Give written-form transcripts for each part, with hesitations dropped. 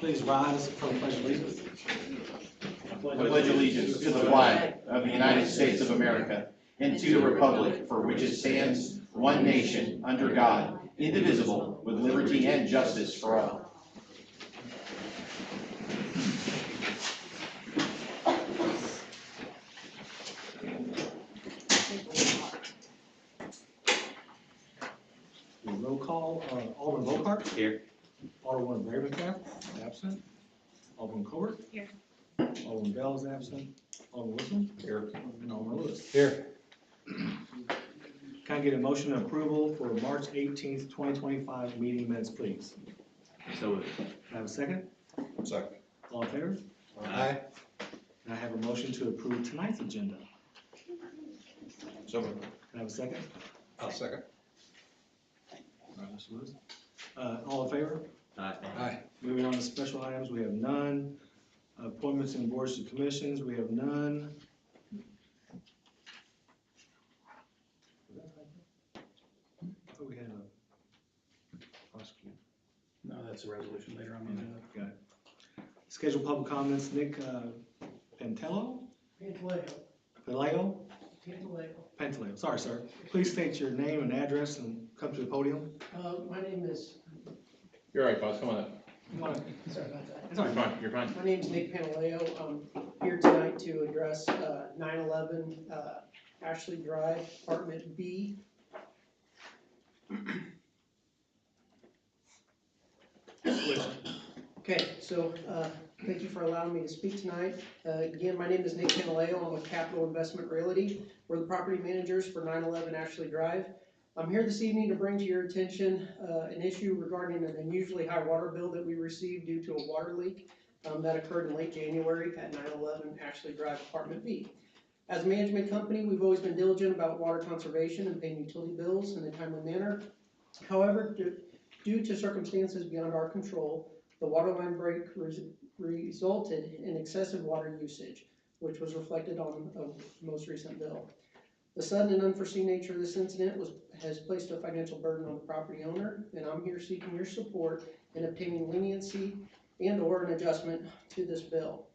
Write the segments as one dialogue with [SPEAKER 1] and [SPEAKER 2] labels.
[SPEAKER 1] Please rise for the pledge of allegiance.
[SPEAKER 2] I pledge allegiance to the flag of the United States of America and to the republic for which it stands, one nation, under God, indivisible, with liberty and justice for all.
[SPEAKER 1] Roll call, Alderman Lockhart.
[SPEAKER 2] Here.
[SPEAKER 1] Alderman Ravencraft, absent. Alderman Covert.
[SPEAKER 3] Here.
[SPEAKER 1] Alderman Bell is absent. Alderman Wilson.
[SPEAKER 2] Here.
[SPEAKER 1] And Alderman Lewis.
[SPEAKER 2] Here.
[SPEAKER 1] Can I get a motion of approval for March 18th, 2025 meeting minutes, please?
[SPEAKER 2] So moved.
[SPEAKER 1] Can I have a second?
[SPEAKER 2] Second.
[SPEAKER 1] All in favor?
[SPEAKER 2] Aye.
[SPEAKER 1] Can I have a motion to approve tonight's agenda?
[SPEAKER 2] So moved.
[SPEAKER 1] Can I have a second?
[SPEAKER 2] I'll second.
[SPEAKER 1] All right, Mr. Lewis. All in favor?
[SPEAKER 2] Aye.
[SPEAKER 1] Moving on to special items, we have none. Appointments and boards and commissions, we have none. I thought we had a prosecutor.
[SPEAKER 4] No, that's a resolution later on.
[SPEAKER 1] Got it. Scheduled public comments, Nick Pantello? Pantaleo, sorry, sir. Please state your name and address and come to the podium.
[SPEAKER 5] My name is,
[SPEAKER 2] You're right, boss. Come on up.
[SPEAKER 5] sorry about that.
[SPEAKER 1] It's all
[SPEAKER 2] You're
[SPEAKER 1] right.
[SPEAKER 2] fine. You're fine.
[SPEAKER 5] My name is Nick Pantaleo. I'm here tonight to address 911 Ashley Drive, Apartment B. Okay, so thank you for allowing me to speak tonight. Again, my name is Nick Pantaleo. I'm with Capital Investment Realty. We're the property managers for 911 Ashley Drive. I'm here this evening to bring to your attention an issue regarding an unusually high water bill that we received due to a water leak that occurred in late January at 911 Ashley Drive, Apartment B. As a management company, we've always been diligent about water conservation and paying utility bills in a timely manner. However, due to circumstances beyond our control, the water line break resulted in excessive water usage, which was reflected on a most recent bill. The sudden and unforeseen nature of this incident has placed a financial burden on the property owner, and I'm here seeking your support in obtaining leniency and/or an adjustment to this bill.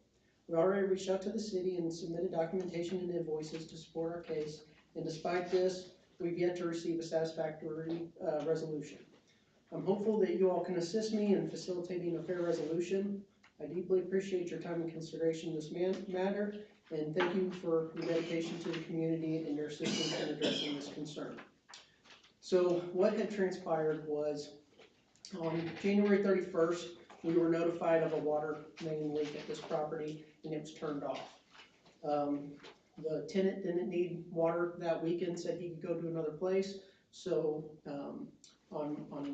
[SPEAKER 5] We already reached out to the city and submitted documentation and invoices to support our case, and despite this, we've yet to receive a satisfactory resolution. I'm hopeful that you all can assist me in facilitating a fair resolution. I deeply appreciate your time and consideration in this matter, and thank you for your dedication to the community and your assistance in addressing this concern. So what had transpired was on January 31st, we were notified of a water main leak at this property and it was turned off. The tenant didn't need water that weekend, said he could go to another place. So on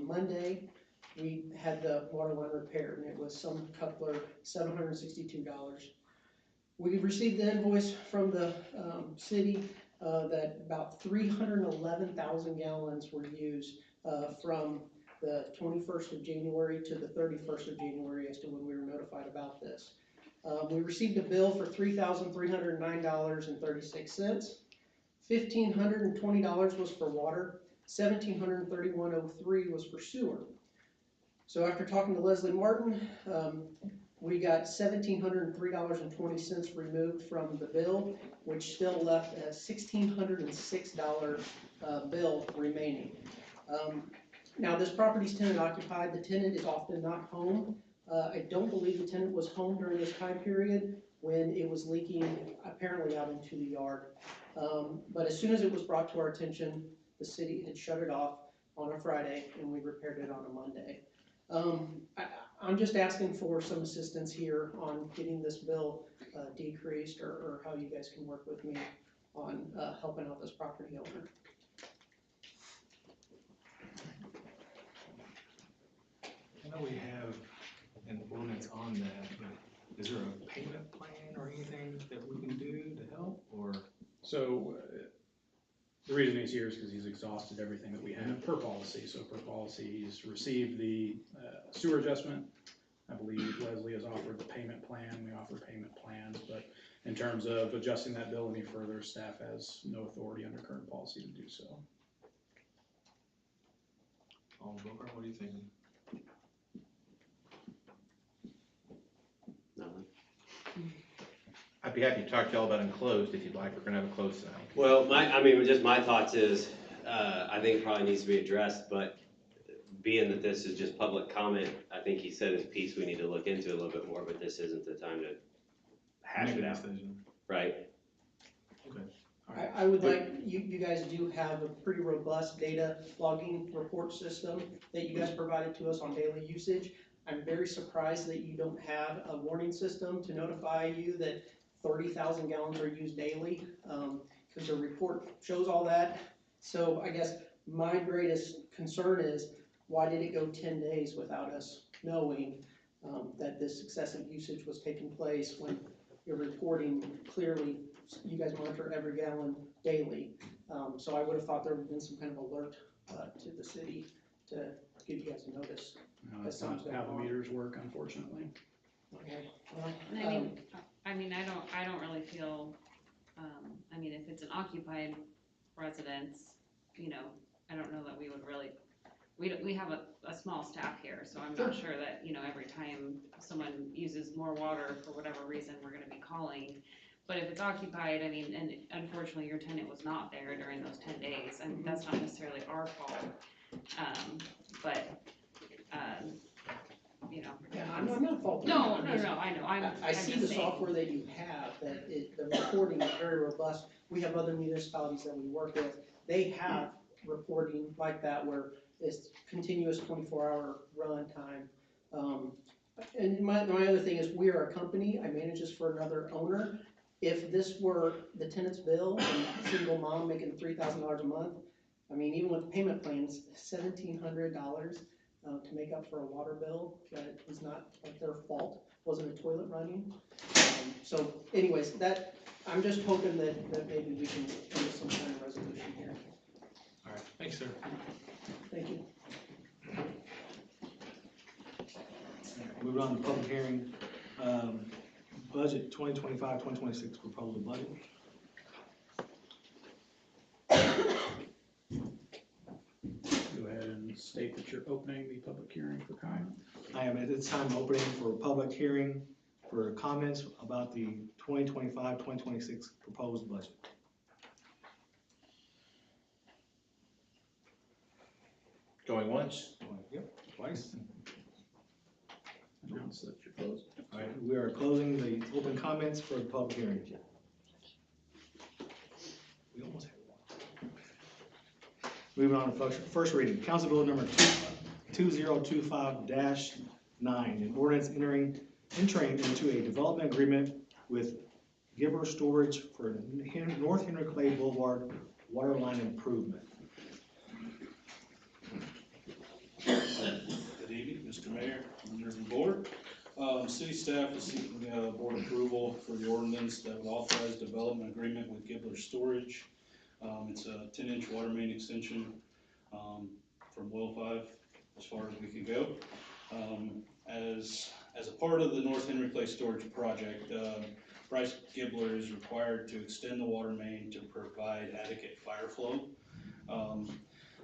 [SPEAKER 5] Monday, we had the water line repaired and it was some coupler, $762. We received the invoice from the city that about 311,000 gallons were used from the 21st of January to the 31st of January as to when we were notified about this. We received a bill for $3,309.36. $1,520 was for water. $1,731.03 was for sewer. So after talking to Leslie Martin, we got $1,703.20 removed from the bill, which still left a $1,606 bill remaining. Now this property's tenant occupied. The tenant is often not home. I don't believe the tenant was home during this time period when it was leaking apparently out into the yard. But as soon as it was brought to our attention, the city had shut it off on a Friday and we repaired it on a Monday. I'm just asking for some assistance here on getting this bill decreased or how you guys can work with me on helping out this property owner.
[SPEAKER 1] I know we have an ordinance on that, but is there a payment plan or anything that we can do to help, or?
[SPEAKER 4] So the reason he's here is because he's exhausted everything that we have per policy. So per policy, he's received the sewer adjustment. I believe Leslie has offered the payment plan. We offer payment plans, but in terms of adjusting that bill any further, staff has no authority under current policy to do so.
[SPEAKER 1] What are you thinking?
[SPEAKER 2] I'd be happy to talk to y'all about enclosed if you'd like. We're gonna have a closed tonight.
[SPEAKER 3] Well, just my thoughts is, I think it probably needs to be addressed, but being that this is just public comment, I think he said his piece, we need to look into it a little bit more, but this isn't the time to hash
[SPEAKER 1] Make
[SPEAKER 3] it
[SPEAKER 1] a
[SPEAKER 3] out,
[SPEAKER 1] decision.
[SPEAKER 3] right?
[SPEAKER 5] I would like, you guys do have a pretty robust data logging report system that you guys provided to us on daily usage. I'm very surprised that you don't have a warning system to notify you that 30,000 gallons are used daily, because the report shows all that. So I guess my greatest concern is, why did it go 10 days without us knowing that this excessive usage was taking place when you're reporting clearly? You guys monitor every gallon daily, so I would have thought there would have been some kind of alert to the city to give you guys a notice.
[SPEAKER 4] That's not how the meters work, unfortunately.
[SPEAKER 5] Okay.
[SPEAKER 6] I mean, I don't really feel, if it's an occupied residence, I don't know that we would really, we have a small staff here, so I'm not sure that, every time someone uses more water for whatever reason, we're gonna be calling. But if it's occupied, and unfortunately your tenant was not there during those 10 days, and that's not necessarily our fault.
[SPEAKER 5] Yeah, I'm not faulting.
[SPEAKER 6] No, I know,
[SPEAKER 5] I see the software that you have, that the reporting is very robust. We have other municipalities that we work with, they have reporting like that where it's continuous 24-hour run time. And my other thing is, we are a company, I manage this for another owner. If this were the tenant's bill, and a single mom making $3,000 a month, even with payment plans, $1,700 to make up for a water bill that is not like their fault, wasn't a toilet running. So anyways, I'm just hoping that maybe we can come to some kind of resolution here.
[SPEAKER 1] All right, thanks, sir.
[SPEAKER 5] Thank you.
[SPEAKER 1] Moving on to public hearing, budget 2025-2026 proposed budget.
[SPEAKER 4] Go ahead and state that you're opening the public hearing for comment.
[SPEAKER 1] I am at this time opening for public hearing for comments about the 2025-2026 proposed budget.
[SPEAKER 2] Going once?
[SPEAKER 1] Yep, twice.
[SPEAKER 4] Announce that you're closed.
[SPEAKER 1] All right, we are closing the open comments for the public hearing. We almost had one. Moving on to first reading, Council Bill number 2025-9, an ordinance entering into a development agreement with Gibber Storage for North Henry Clay Boulevard water line improvement.
[SPEAKER 7] Good evening, Mr. Mayor, members of the board. City staff is seeking board approval for the ordinance that would authorize development agreement with Gibbler Storage. It's a 10-inch water main extension from well 5 as far as we can go. As a part of the North Henry Clay Storage project, Bryce Gibbler is required to extend the water main to provide adequate fire flow.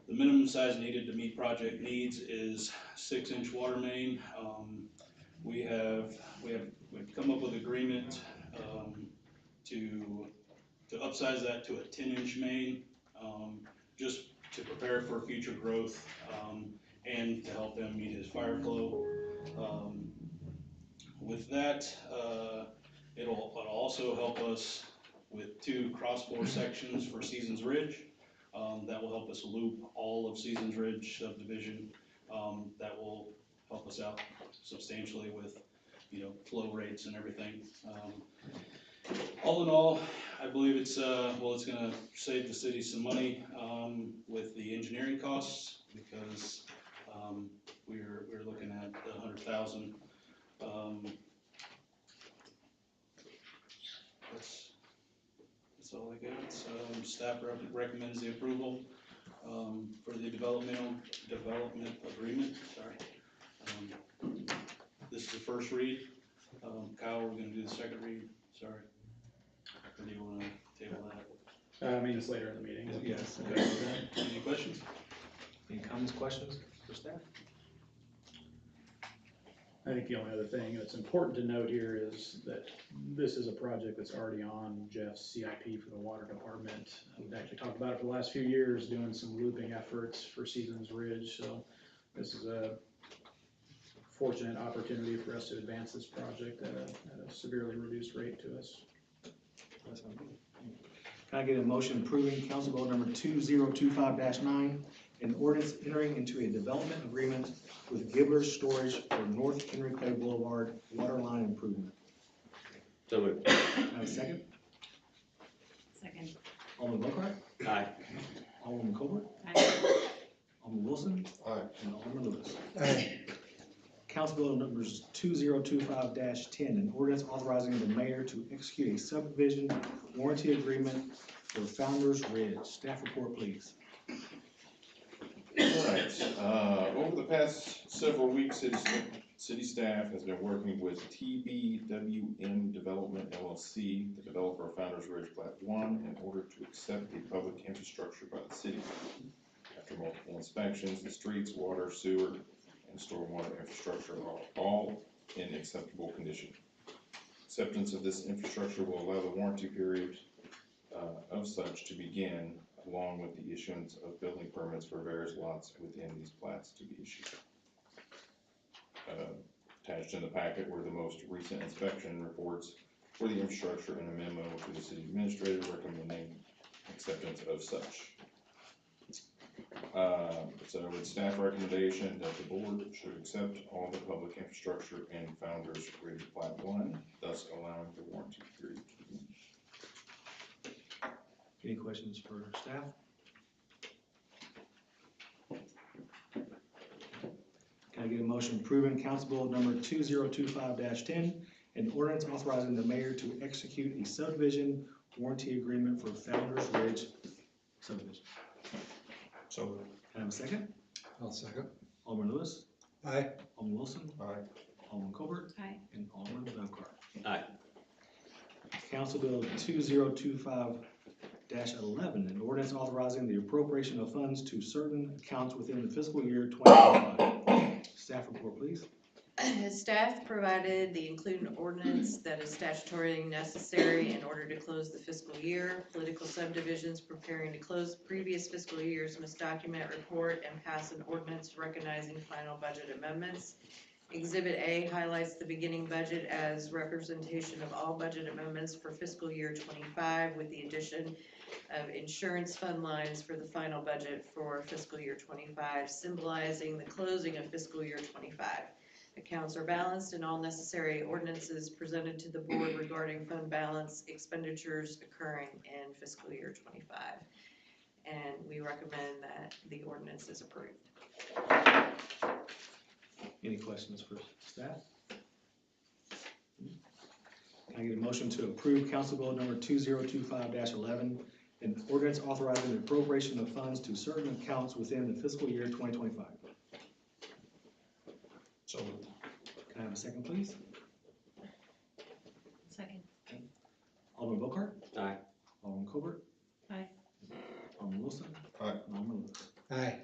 [SPEAKER 7] The minimum size needed to meet project needs is 6-inch water main. We've come up with agreement to upsize that to a 10-inch main, just to prepare for future growth and to help him meet his fire flow. With that, it'll also help us with 2 cross-bore sections for Seasons Ridge. That will help us loop all of Seasons Ridge subdivision. That will help us out substantially with, flow rates and everything. All in all, I believe it's gonna save the city some money with the engineering costs, because we're looking at $100,000. That's all I got. So staff recommends the approval for the development agreement. Sorry. This is the first read. Kyle, we're gonna do the second read. Sorry. Or do you want to table that?
[SPEAKER 4] It's later in the meeting.
[SPEAKER 1] Yes.
[SPEAKER 4] Okay with that?
[SPEAKER 7] Any questions?
[SPEAKER 1] Any comments, questions for staff?
[SPEAKER 4] I think the only other thing that's important to note here is that this is a project that's already on Jeff's CIP for the water department. We've actually talked about it for the last few years, doing some looping efforts for Seasons Ridge, so this is a fortunate opportunity for us to advance this project at a severely reduced rate to us.
[SPEAKER 1] Can I get a motion approving Council Bill number 2025-9, an ordinance entering into a development agreement with Gibbler Storage for North Henry Clay Boulevard water line improvement?
[SPEAKER 3] So moved.
[SPEAKER 1] Can I have a second?
[SPEAKER 6] Second.
[SPEAKER 1] Alderman Lockhart?
[SPEAKER 3] Aye.
[SPEAKER 1] Alderman Colbert?
[SPEAKER 6] Aye.
[SPEAKER 1] Alderman Wilson?
[SPEAKER 2] Aye.
[SPEAKER 1] And Alderman Lewis.
[SPEAKER 5] Aye.
[SPEAKER 1] Council Bill numbers 2025-10, an ordinance authorizing the mayor to execute a subdivision warranty agreement for Founder's Ridge. Staff report, please.
[SPEAKER 8] Alright, over the past several weeks, city staff has been working with TBWM Development LLC, the developer of Founder's Ridge Plat 1, in order to accept the public infrastructure by the city. After multiple inspections, the streets, water, sewer, and stormwater infrastructure are all in acceptable condition. Acceptance of this infrastructure will allow the warranty period of such to begin, along with the issuance of building permits for various lots within these plats to be issued. Attached in the packet were the most recent inspection reports for the infrastructure and a memo to the city administrator recommending acceptance of such. So it's staff recommendation that the board should accept all the public infrastructure in Founder's Ridge Plat 1, thus allowing the warranty period to begin.
[SPEAKER 1] Any questions for staff? Can I get a motion approving Council Bill number 2025-10, an ordinance authorizing the mayor to execute a subdivision warranty agreement for Founder's Ridge subdivision?
[SPEAKER 2] So.
[SPEAKER 1] Can I have a second?
[SPEAKER 2] I'll second.
[SPEAKER 1] Alderman Lewis?
[SPEAKER 5] Aye.
[SPEAKER 1] Alderman Wilson?
[SPEAKER 2] Aye.
[SPEAKER 1] Alderman Colbert?
[SPEAKER 6] Aye.
[SPEAKER 1] And Alderman Lockhart.
[SPEAKER 3] Aye.
[SPEAKER 1] Council Bill 2025-11, an ordinance authorizing the appropriation of funds to certain accounts within the fiscal year 2025. Staff report, please.
[SPEAKER 9] Staff provided the included ordinance that is statutorily necessary in order to close the fiscal year. Political subdivisions preparing to close previous fiscal years must document, report, and pass an ordinance recognizing final budget amendments. Exhibit A highlights the beginning budget as representation of all budget amendments for fiscal year 25, with the addition of insurance fund lines for the final budget for fiscal year 25, symbolizing the closing of fiscal year 25. Accounts are balanced and all necessary ordinances presented to the board regarding fund balance expenditures occurring in fiscal year 25. And we recommend that the ordinance is approved.
[SPEAKER 1] Any questions for staff? Can I get a motion to approve Council Bill number 2025-11, an ordinance authorizing the appropriation of funds to certain accounts within the fiscal year 2025?
[SPEAKER 2] So.
[SPEAKER 1] Can I have a second, please?
[SPEAKER 6] Second.
[SPEAKER 1] Alderman Lockhart?
[SPEAKER 3] Aye.
[SPEAKER 1] Alderman Colbert?
[SPEAKER 6] Aye.
[SPEAKER 1] Alderman Wilson?
[SPEAKER 2] Aye.
[SPEAKER 1] And Alderman Lewis.
[SPEAKER 5] Aye.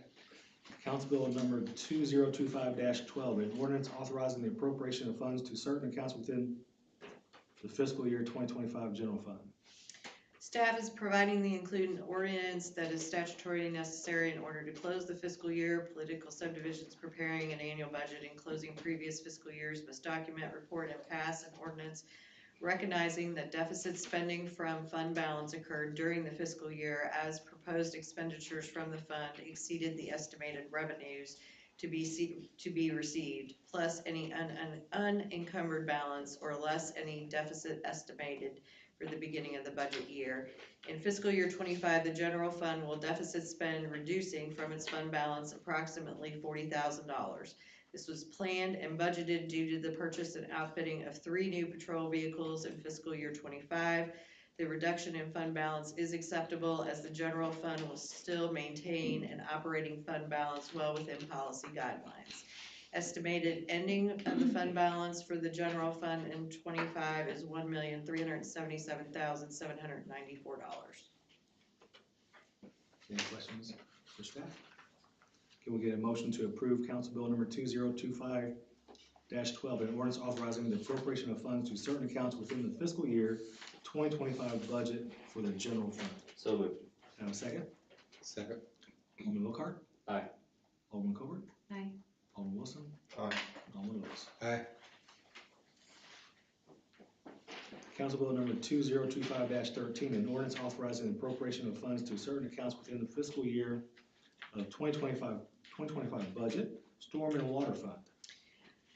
[SPEAKER 1] Council Bill number 2025-12, an ordinance authorizing the appropriation of funds to certain accounts within the fiscal year 2025 general fund.
[SPEAKER 9] Staff is providing the included ordinance that is statutorily necessary in order to close the fiscal year. Political subdivisions preparing an annual budget and closing previous fiscal years must document, report, and pass an ordinance recognizing that deficit spending from fund balance occurred during the fiscal year as proposed expenditures from the fund exceeded the estimated revenues to be received, plus any unencumbered balance or less any deficit estimated for the beginning of the budget year. In fiscal year 25, the general fund will deficit spend reducing from its fund balance approximately $40,000. This was planned and budgeted due to the purchase and outfitting of 3 new patrol vehicles in fiscal year 25. The reduction in fund balance is acceptable as the general fund will still maintain an operating fund balance well within policy guidelines. Estimated ending of the fund balance for the general fund in 25 is $1,377,794.
[SPEAKER 1] Any questions for staff? Can we get a motion to approve Council Bill number 2025-12 12, an ordinance authorizing the appropriation of funds to certain accounts within the fiscal year 2025 budget for the general fund.
[SPEAKER 3] So moved.
[SPEAKER 1] Can I have a second?
[SPEAKER 3] Second.
[SPEAKER 1] Alderman Lockhart?
[SPEAKER 3] Aye.
[SPEAKER 1] Alderman Colbert?
[SPEAKER 6] Aye.
[SPEAKER 1] Alderman Wilson?
[SPEAKER 8] Aye.
[SPEAKER 1] And Alderman Lewis.
[SPEAKER 3] Aye.
[SPEAKER 1] Council Bill number 2025-13, an ordinance authorizing the appropriation of funds to certain accounts within the fiscal year of 2025 budget, storm and water fund.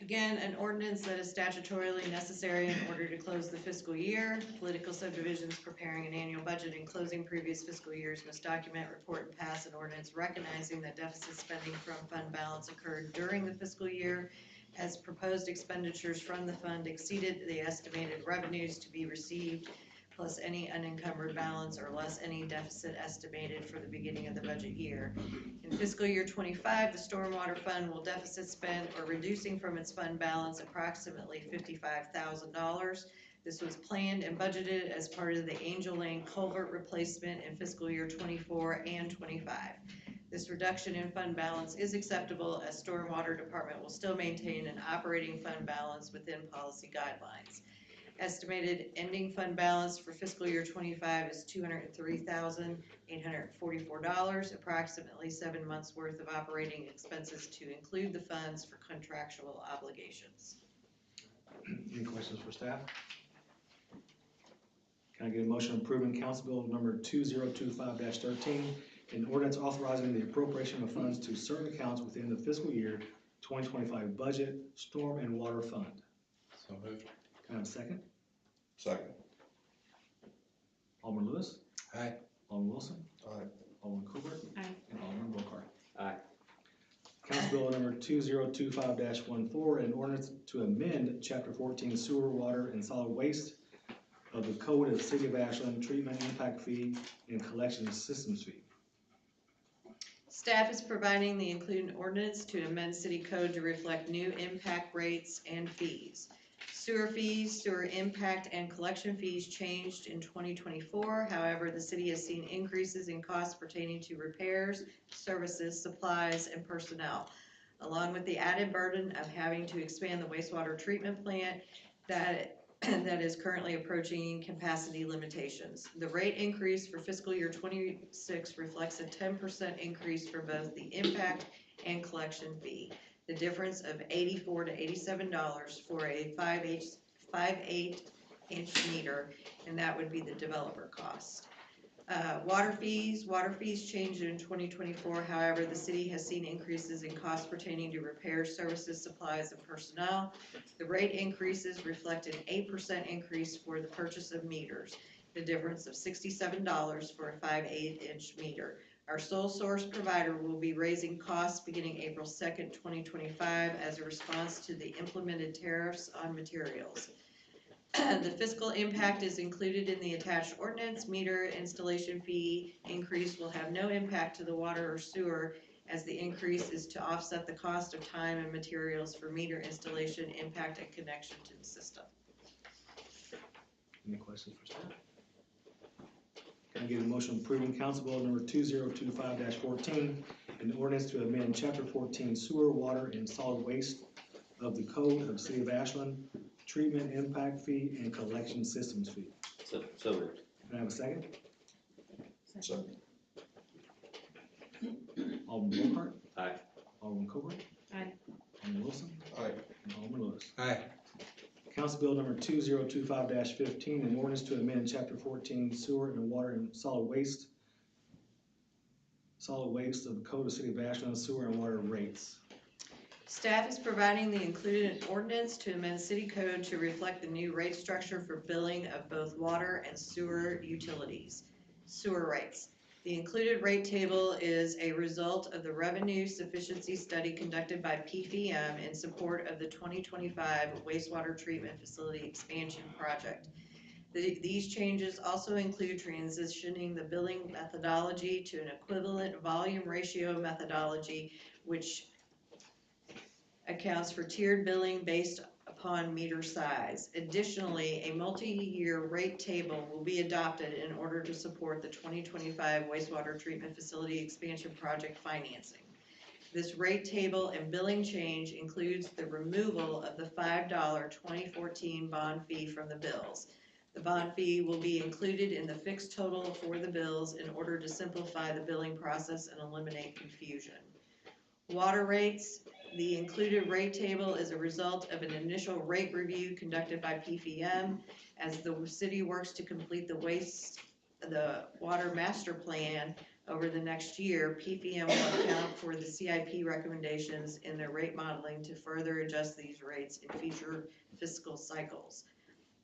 [SPEAKER 9] Again, an ordinance that is statutorily necessary in order to close the fiscal year. Political subdivisions preparing an annual budget and closing previous fiscal years must document, report, and pass an ordinance recognizing that deficit spending from fund balance occurred during the fiscal year as proposed expenditures from the fund exceeded the estimated revenues to be received, plus any unencumbered balance or less any deficit estimated for the beginning of the budget year. In fiscal year 25, the stormwater fund will deficit spend or reducing from its fund balance approximately $55,000. This was planned and budgeted as part of the Angel Lane culvert replacement in fiscal year 24 and 25. This reduction in fund balance is acceptable as stormwater department will still maintain an operating fund balance within policy guidelines. Estimated ending fund balance for fiscal year 25 is $203,844, approximately 7 months worth of operating expenses to include the funds for contractual obligations.
[SPEAKER 1] Any questions for staff? Can I get a motion approving Council Bill number 2025-13, an ordinance authorizing the appropriation of funds to certain accounts within the fiscal year 2025 budget, storm and water fund?
[SPEAKER 3] So moved.
[SPEAKER 1] Can I have a second?
[SPEAKER 8] Second.
[SPEAKER 1] Alderman Lewis?
[SPEAKER 3] Aye.
[SPEAKER 1] Alderman Wilson?
[SPEAKER 8] Aye.
[SPEAKER 1] Alderman Colbert?
[SPEAKER 6] Aye.
[SPEAKER 1] And Alderman Lockhart.
[SPEAKER 3] Aye.
[SPEAKER 1] Council Bill number 2025-14, an ordinance to amend Chapter 14 Sewer, Water, and Solid Waste of the Code of the City of Ashland, treatment impact fee and collection systems fee.
[SPEAKER 9] Staff is providing the included ordinance to amend city code to reflect new impact rates and fees. Sewer fees, sewer impact, and collection fees changed in 2024. However, the city has seen increases in costs pertaining to repairs, services, supplies, and personnel, along with the added burden of having to expand the wastewater treatment plant that is currently approaching capacity limitations. The rate increase for fiscal year 26 reflects a 10% increase for both the impact and collection fee. The difference of $84 to $87 for a 5/8 inch meter, and that would be the developer cost. Water fees changed in 2024. However, the city has seen increases in costs pertaining to repairs, services, supplies, and personnel. The rate increases reflect an 8% increase for the purchase of meters, the difference of $67 for a 5/8 inch meter. Our sole source provider will be raising costs beginning April 2nd, 2025 as a response to the implemented tariffs on materials. The fiscal impact is included in the attached ordinance. Meter installation fee increase will have no impact to the water or sewer, as the increase is to offset the cost of time and materials for meter installation, impact, and connection to the system.
[SPEAKER 1] Any questions for staff? Can I get a motion approving Council Bill number 2025-14, an ordinance to amend Chapter 14 Sewer, Water, and Solid Waste of the Code of the City of Ashland, treatment impact fee and collection systems fee?
[SPEAKER 3] So moved.
[SPEAKER 1] Can I have a second?
[SPEAKER 8] Second.
[SPEAKER 1] Alderman Lockhart?
[SPEAKER 3] Aye.
[SPEAKER 1] Alderman Colbert?
[SPEAKER 6] Aye.
[SPEAKER 1] Alderman Wilson?
[SPEAKER 8] Aye.
[SPEAKER 1] And Alderman Lewis.
[SPEAKER 3] Aye.
[SPEAKER 1] Council Bill number 2025-15, an ordinance to amend Chapter 14 Sewer and Water and Solid Waste of the Code of the City of Ashland, sewer and water rates.
[SPEAKER 9] Staff is providing the included ordinance to amend city code to reflect the new rate structure for billing of both water and sewer utilities. Sewer rates. The included rate table is a result of the revenue sufficiency study conducted by PFM in support of the 2025 wastewater treatment facility expansion project. These changes also include transitioning the billing methodology to an equivalent volume ratio methodology, which accounts for tiered billing based upon meter size. Additionally, a multi-year rate table will be adopted in order to support the 2025 wastewater treatment facility expansion project financing. This rate table and billing change includes the removal of the $5 2014 bond fee from the bills. The bond fee will be included in the fixed total for the bills in order to simplify the billing process and eliminate confusion. Water rates. The included rate table is a result of an initial rate review conducted by PPM as the city works to complete the water master plan over the next year. PPM will account for the CIP recommendations in their rate modeling to further adjust these rates in future fiscal cycles.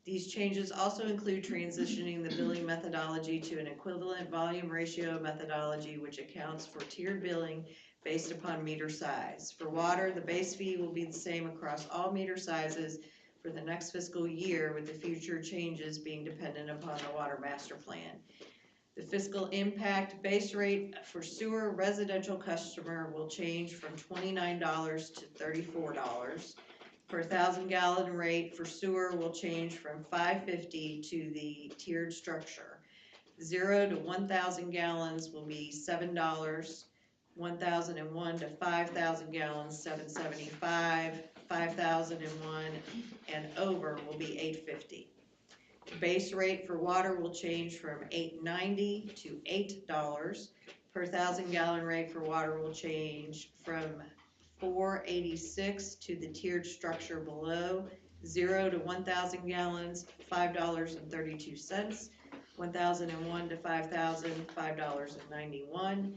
[SPEAKER 9] These changes also include transitioning the billing methodology to an equivalent volume ratio methodology which accounts for tiered billing based upon meter size. For water, the base fee will be the same across all meter sizes for the next fiscal year, with the future changes being dependent upon the water master plan. The fiscal impact base rate for sewer residential customer will change from $29 to $34. Per 1,000 gallon rate for sewer will change from $5.50 to the tiered structure. 0 to 1,000 gallons will be $7. 1,001 to 5,000 gallons, $7.75. 5,001 and over will be $8.50. Base rate for water will change from $8.90 to $8. Per 1,000 gallon rate for water will change from $4.86 to the tiered structure below. 0 to 1,000 gallons, $5.32. 1,001 to 5,000, $5.91.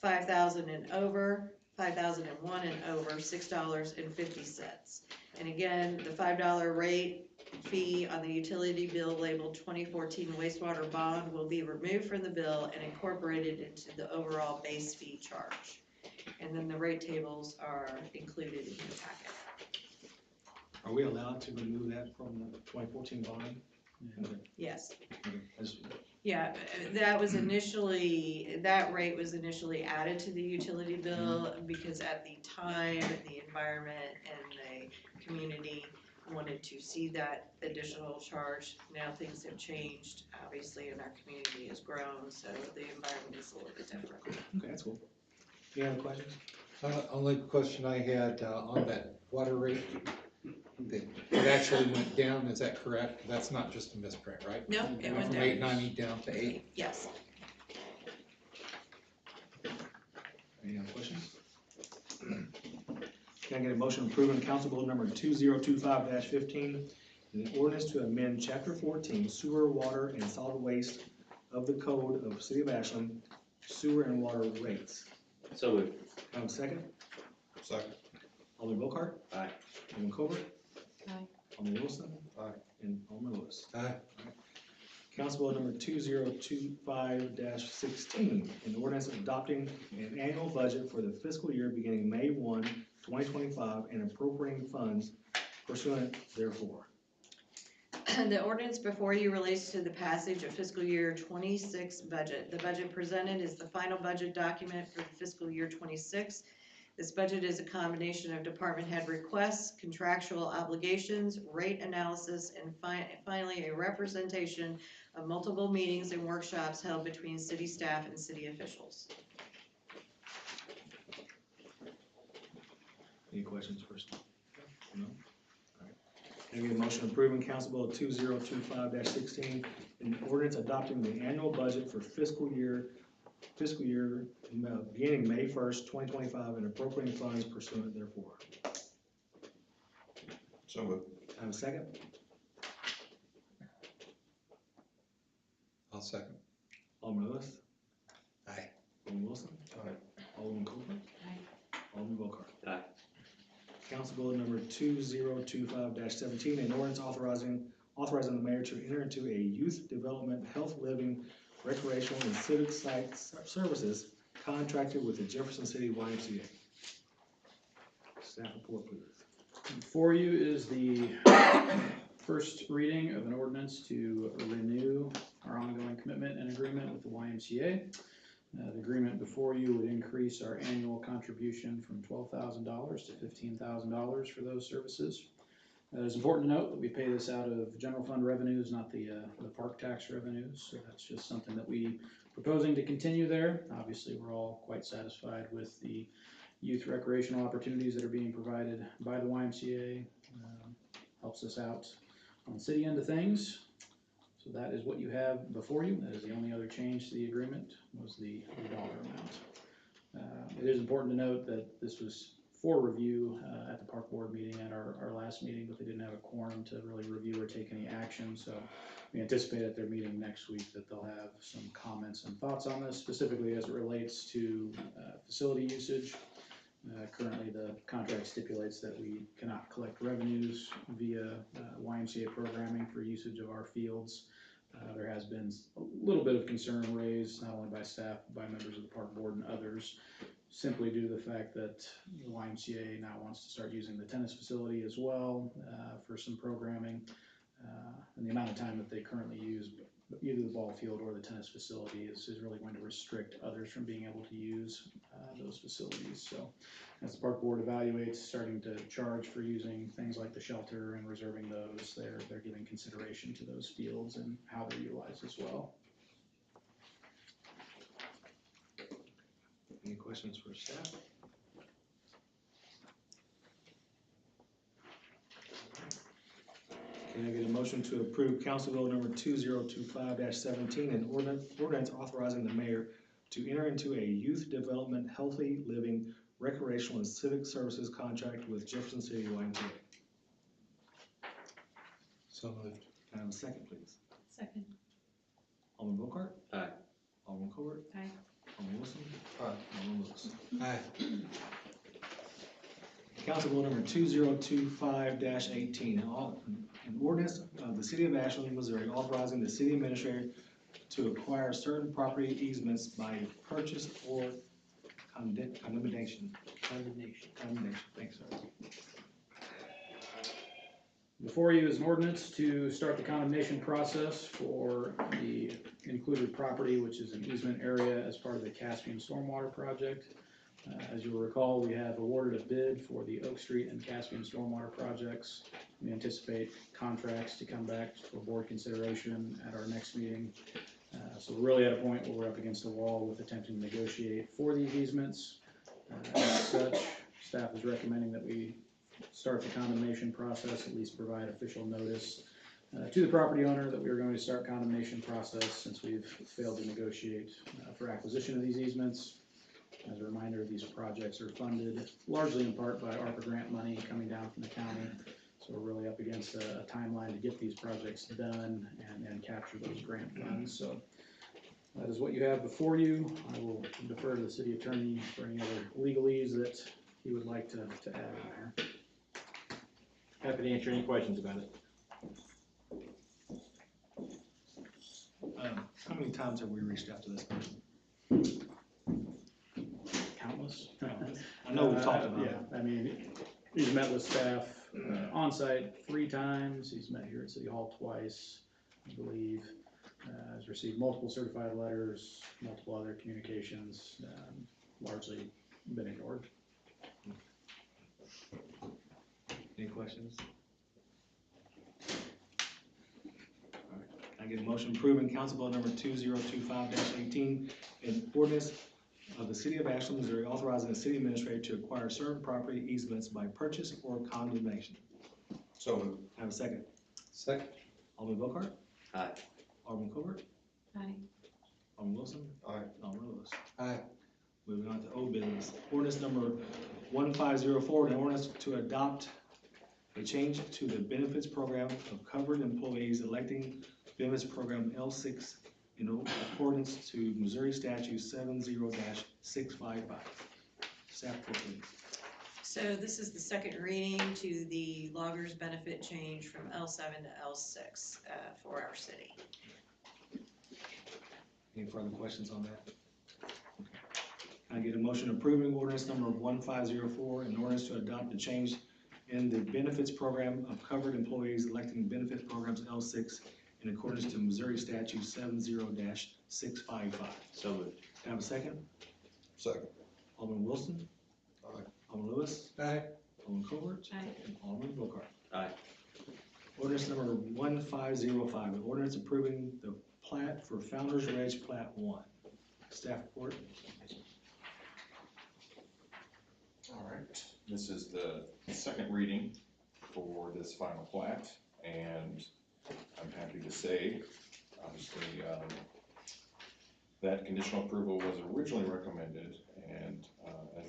[SPEAKER 9] 5,000 and over, 5,001 and over, $6.50. And again, the $5 rate fee on the utility bill labeled 2014 wastewater bond will be removed from the bill and incorporated into the overall base fee charge. And then the rate tables are included in your packet.
[SPEAKER 1] Are we allowed to remove that from the 2014 bond? Okay.
[SPEAKER 9] Yes.
[SPEAKER 1] Okay.
[SPEAKER 9] Yeah, that rate was initially added to the utility bill because at the time, the environment and the community wanted to see that additional charge. Now things have changed, obviously, and our community has grown, so the environment is a little bit different.
[SPEAKER 1] Okay, that's cool. Any other questions?
[SPEAKER 10] Only question I had on that water rate, it actually went down, is that correct? That's not just a misprint, right?
[SPEAKER 9] No, it went
[SPEAKER 10] From
[SPEAKER 9] down.
[SPEAKER 10] 890 down to 8?
[SPEAKER 9] Yes.
[SPEAKER 1] Any other questions? Can I get a motion approving Council Bill number 2025-15, an ordinance to amend Chapter 14 Sewer, Water, and Solid Waste of the Code of City of Ashland, sewer and water rates?
[SPEAKER 3] So moved.
[SPEAKER 1] Have a second?
[SPEAKER 8] Second.
[SPEAKER 1] Alderman Volkart?
[SPEAKER 3] Aye.
[SPEAKER 1] Alderman Covert?
[SPEAKER 6] Aye.
[SPEAKER 1] Alderman Wilson?
[SPEAKER 8] Aye.
[SPEAKER 1] And Alderman Lewis.
[SPEAKER 10] Aye.
[SPEAKER 1] Council Bill number 2025-16, an ordinance adopting an annual budget for the fiscal year beginning May 1, 2025, and appropriating funds pursuant therefore.
[SPEAKER 9] The ordinance before you relates to the passage of fiscal year 26 budget. The budget presented is the final budget document for the fiscal year 26. This budget is a combination of department head requests, contractual obligations, rate analysis, and finally a representation of multiple meetings and workshops held between city staff and city officials.
[SPEAKER 1] Any questions first? No? All right. Can I get a motion approving Council Bill 2025-16, an ordinance adopting the annual budget for fiscal year beginning May 1st, 2025, and appropriating funds pursuant therefore.
[SPEAKER 8] So moved.
[SPEAKER 1] Have a second?
[SPEAKER 10] I'll second.
[SPEAKER 1] Alderman Lewis?
[SPEAKER 10] Aye.
[SPEAKER 1] Alderman Wilson?
[SPEAKER 8] Aye.
[SPEAKER 1] Alderman Cooper?
[SPEAKER 6] Aye.
[SPEAKER 1] Alderman Volkart?
[SPEAKER 3] Aye.
[SPEAKER 1] Council Bill number 2025-17, an ordinance authorizing the mayor to enter into a youth development, health living, recreational, and civic site services contracted with the Jefferson City YMCA. Staff report, please.
[SPEAKER 4] Before you is the first reading of an ordinance to renew our ongoing commitment and agreement with the YMCA. The agreement before you would increase our annual contribution from $12,000 to $15,000 for those services. It's important to note that we pay this out of general fund revenues, not the park tax revenues. So that's just something that we proposing to continue there. Obviously, we're all quite satisfied with the youth recreational opportunities that are being provided by the YMCA. Helps us out on the city end of things. So that is what you have before you. That is the only other change to the agreement, was the dollar amount. It is important to note that this was for review at the park board meeting at our last meeting, but they didn't have a quorum to really review or take any action. So we anticipate at their meeting next week that they'll have some comments and thoughts on this, specifically as it relates to facility usage. Currently, the contract stipulates that we cannot collect revenues via YMCA programming for usage of our fields. There has been a little bit of concern raised, not only by staff, but by members of the park board and others, simply due to the fact that the YMCA now wants to start using the tennis facility as well for some programming. And the amount of time that they currently use either the ball field or the tennis facility is really going to restrict others from being able to use those facilities. So as the park board evaluates starting to charge for using things like the shelter and reserving those, they're giving consideration to those fields and how they're utilized as well.
[SPEAKER 1] Any questions for staff? Can I get a motion to approve Council Bill number 2025-17, an ordinance authorizing the mayor to enter into a youth development, healthy living, recreational, and civic services contract with Jefferson City YMCA?
[SPEAKER 10] So moved.
[SPEAKER 1] Can I have a second, please?
[SPEAKER 6] Second.
[SPEAKER 1] Alderman Bocart?
[SPEAKER 3] Aye.
[SPEAKER 1] Alderman Covert?
[SPEAKER 6] Aye.
[SPEAKER 1] Alderman Wilson?
[SPEAKER 10] Aye.
[SPEAKER 1] Alderman Lewis?
[SPEAKER 10] Aye.
[SPEAKER 1] Council Bill number 2025-18, an ordinance of the City of Ashland, Missouri, authorizing the city administrator to acquire certain property easements by purchase or condemnation. Thanks, sir.
[SPEAKER 4] Before you is an ordinance to start the condemnation process for the included property, which is an easement area as part of the Caspian Stormwater Project. As you'll recall, we have awarded a bid for the Oak Street and Caspian Stormwater projects. We anticipate contracts to come back for board consideration at our next meeting. So we're really at a point where we're up against a wall with attempting to negotiate for these easements. As such, staff is recommending that we start the condemnation process, at least provide official notice to the property owner that we are going to start condemnation process since we've failed to negotiate for acquisition of these easements. As a reminder, these projects are funded largely in part by ARPA grant money coming down from the county. So we're really up against a timeline to get these projects done and capture those grant funds. So that is what you have before you. I will defer to the city attorney for any other legalese that he would like to add in there.
[SPEAKER 2] Happy to answer any questions about it.
[SPEAKER 1] How many times have we reached out to this person?
[SPEAKER 4] Countless.
[SPEAKER 1] I know we've talked about it.
[SPEAKER 4] Yeah, I mean, he's met with staff on site 3 times. He's met here at City Hall twice, I believe. Has received multiple certified letters, multiple other communications, largely been ignored.
[SPEAKER 1] Any questions? All right. I get a motion approving Council Bill number 2025-18, an ordinance of the City of Ashland, Missouri, authorizing the city administrator to acquire certain property easements by purchase or condemnation.
[SPEAKER 8] So moved.
[SPEAKER 1] I have a second.
[SPEAKER 10] Second.
[SPEAKER 1] Alderman Bocart?
[SPEAKER 3] Aye.
[SPEAKER 1] Alderman Covert?
[SPEAKER 6] Aye.
[SPEAKER 1] Alderman Wilson?
[SPEAKER 8] Aye.
[SPEAKER 1] Alderman Lewis?
[SPEAKER 10] Aye.
[SPEAKER 1] Moving on to old business. Ordinance number 1504, an ordinance to adopt a change to the benefits program of covered employees electing benefits program L6 in accordance to Missouri Statute 70-655. Staff report, please.
[SPEAKER 9] So this is the second reading to the loggers benefit change from L7 to L6 for our city.
[SPEAKER 1] Any further questions on that? Can I get a motion approving ordinance number 1504, an ordinance to adopt a change in the benefits program of covered employees electing benefit programs L6 in accordance to Missouri Statute 70-655.
[SPEAKER 3] So moved.
[SPEAKER 1] Can I have a second?
[SPEAKER 8] Second.
[SPEAKER 1] Alderman Wilson?
[SPEAKER 8] Aye.
[SPEAKER 1] Alderman Lewis?
[SPEAKER 10] Aye.
[SPEAKER 1] Alderman Covert?
[SPEAKER 6] Aye.
[SPEAKER 1] And Alderman Bocart.
[SPEAKER 3] Aye.
[SPEAKER 1] Ordinance number 1505, an ordinance approving the plat for Founders Ridge Plat 1. Staff report.
[SPEAKER 8] This is the second reading for this final plat, and I'm happy to say, obviously, that conditional approval was originally recommended, and as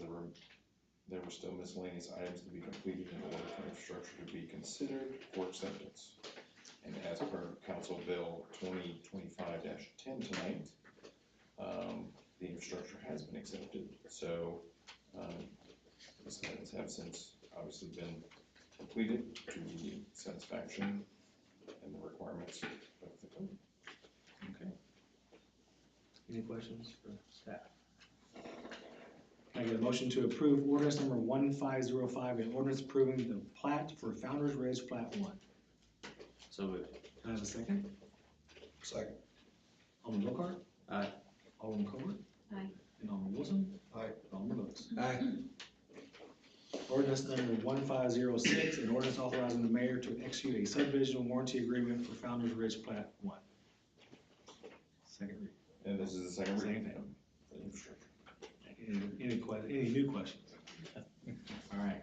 [SPEAKER 8] there were still miscellaneous items to be completed in order for infrastructure to be considered for acceptance. And as per Council Bill 2025-10 tonight, the infrastructure has been accepted. So these items have since obviously been completed to the satisfaction and the requirements of the code.
[SPEAKER 1] Okay. Any questions for staff? Can I get a motion to approve ordinance number 1505, an ordinance approving the plat for Founder's Ridge Plat 1?
[SPEAKER 3] So moved.
[SPEAKER 1] Can I have a second?
[SPEAKER 10] Second.
[SPEAKER 1] Alderman Booker?
[SPEAKER 3] Aye.
[SPEAKER 1] Alderman Colbert?
[SPEAKER 6] Aye.
[SPEAKER 1] And Alderman Wilson?
[SPEAKER 10] Aye.
[SPEAKER 1] Alderman Lewis?
[SPEAKER 10] Aye.
[SPEAKER 1] Ordinance number 1506, an ordinance authorizing the mayor to execute a subdivision warranty agreement for Founder's Ridge Plat 1. Second reading.
[SPEAKER 8] And this is the second reading
[SPEAKER 1] Second.
[SPEAKER 8] for the infrastructure.
[SPEAKER 1] Any new questions? All right.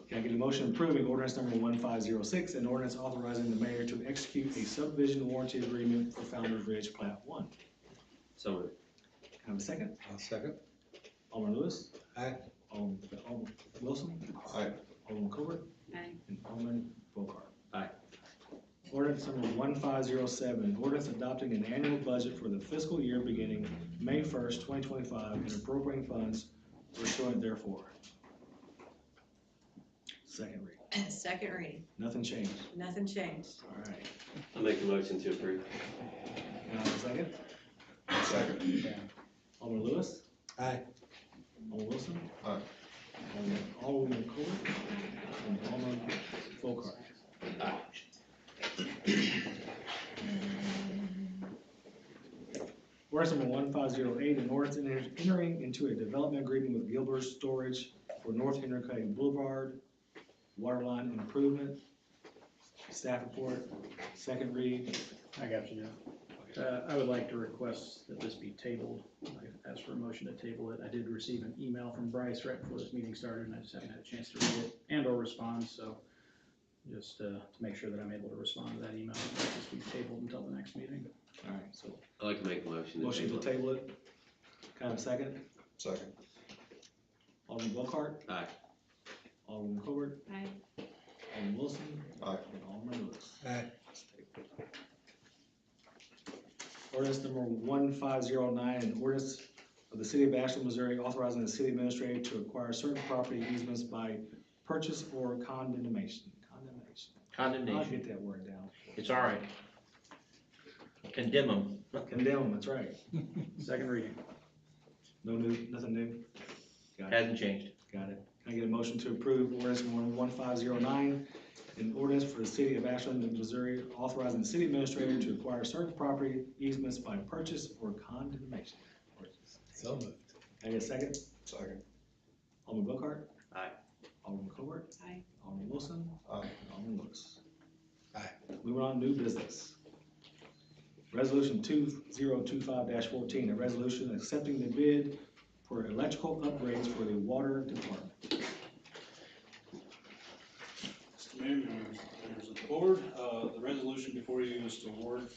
[SPEAKER 1] Can I get a motion approving ordinance number 1506, an ordinance authorizing the mayor to execute a subdivision warranty agreement for Founder's Ridge Plat 1?
[SPEAKER 3] So moved.
[SPEAKER 1] Can I have a second?
[SPEAKER 10] I'll second.
[SPEAKER 1] Alderman Lewis?
[SPEAKER 10] Aye.
[SPEAKER 1] Alderman Wilson?
[SPEAKER 8] Aye.
[SPEAKER 1] Alderman Colbert?
[SPEAKER 6] Aye.
[SPEAKER 1] And Alderman Bocart?
[SPEAKER 3] Aye.
[SPEAKER 1] Ordinance number 1507, an ordinance adopting an annual budget for the fiscal year beginning May 1st, 2025, and appropriating funds pursuant therefore. Second reading.
[SPEAKER 9] Second reading,
[SPEAKER 1] Nothing changed.
[SPEAKER 9] nothing changed.
[SPEAKER 1] All right.
[SPEAKER 3] I'll make a motion to approve.
[SPEAKER 1] Can I have a second?
[SPEAKER 8] Second.
[SPEAKER 1] Alderman Lewis?
[SPEAKER 10] Aye.
[SPEAKER 1] Alderman Wilson?
[SPEAKER 8] Aye.
[SPEAKER 1] Alderman Colbert? And Alderman Bocart?
[SPEAKER 3] Aye.
[SPEAKER 1] Ordinance number 1508, an ordinance entering into a development agreement with Gilbert Storage for North Intercounty Boulevard Waterline Improvement. Staff report, second read.
[SPEAKER 4] I got you, Joe. I would like to request that this be tabled. I asked for a motion to table it. I did receive an email from Bryce right before this meeting started, and I just haven't had a chance to read it and or respond, so just to make sure that I'm able to respond to that email, I'd like this be tabled until the next meeting.
[SPEAKER 1] All right, so
[SPEAKER 3] I'd like to make a motion to
[SPEAKER 1] motion to
[SPEAKER 3] table.
[SPEAKER 1] table it. Can I have a second?
[SPEAKER 8] Second.
[SPEAKER 1] Alderman Bocart?
[SPEAKER 3] Aye.
[SPEAKER 1] Alderman Colbert?
[SPEAKER 6] Aye.
[SPEAKER 1] Alderman Wilson?
[SPEAKER 8] Aye.
[SPEAKER 1] And Alderman Lewis?
[SPEAKER 10] Aye.
[SPEAKER 1] Ordinance number 1509, an ordinance of the city of Ashland, Missouri, authorizing the city administrator to acquire certain property easements by purchase or condemnation. I'll
[SPEAKER 11] Condemnation.
[SPEAKER 1] get that word down.
[SPEAKER 11] It's all right. Condemn them.
[SPEAKER 1] Condemn them, that's right.
[SPEAKER 4] Second reading.
[SPEAKER 1] No new, nothing new? Got it,
[SPEAKER 11] Hasn't changed.
[SPEAKER 1] got it. Can I get a motion to approve ordinance number 1509, an ordinance for the city of Ashland, Missouri, authorizing the city administrator to acquire certain property easements by purchase or condemnation?
[SPEAKER 10] So moved.
[SPEAKER 1] Can I get a second?
[SPEAKER 8] Second.
[SPEAKER 1] Alderman Bocart?
[SPEAKER 3] Aye.
[SPEAKER 1] Alderman Colbert?
[SPEAKER 6] Aye.
[SPEAKER 1] Alderman Wilson?
[SPEAKER 8] Aye.
[SPEAKER 1] And Alderman Lewis?
[SPEAKER 10] Aye.
[SPEAKER 1] Moving on to new business. Resolution 2025-14, a resolution accepting the bid for electrical upgrades for the water department.
[SPEAKER 7] Mr. Mayor, members of the board, the resolution before you is to award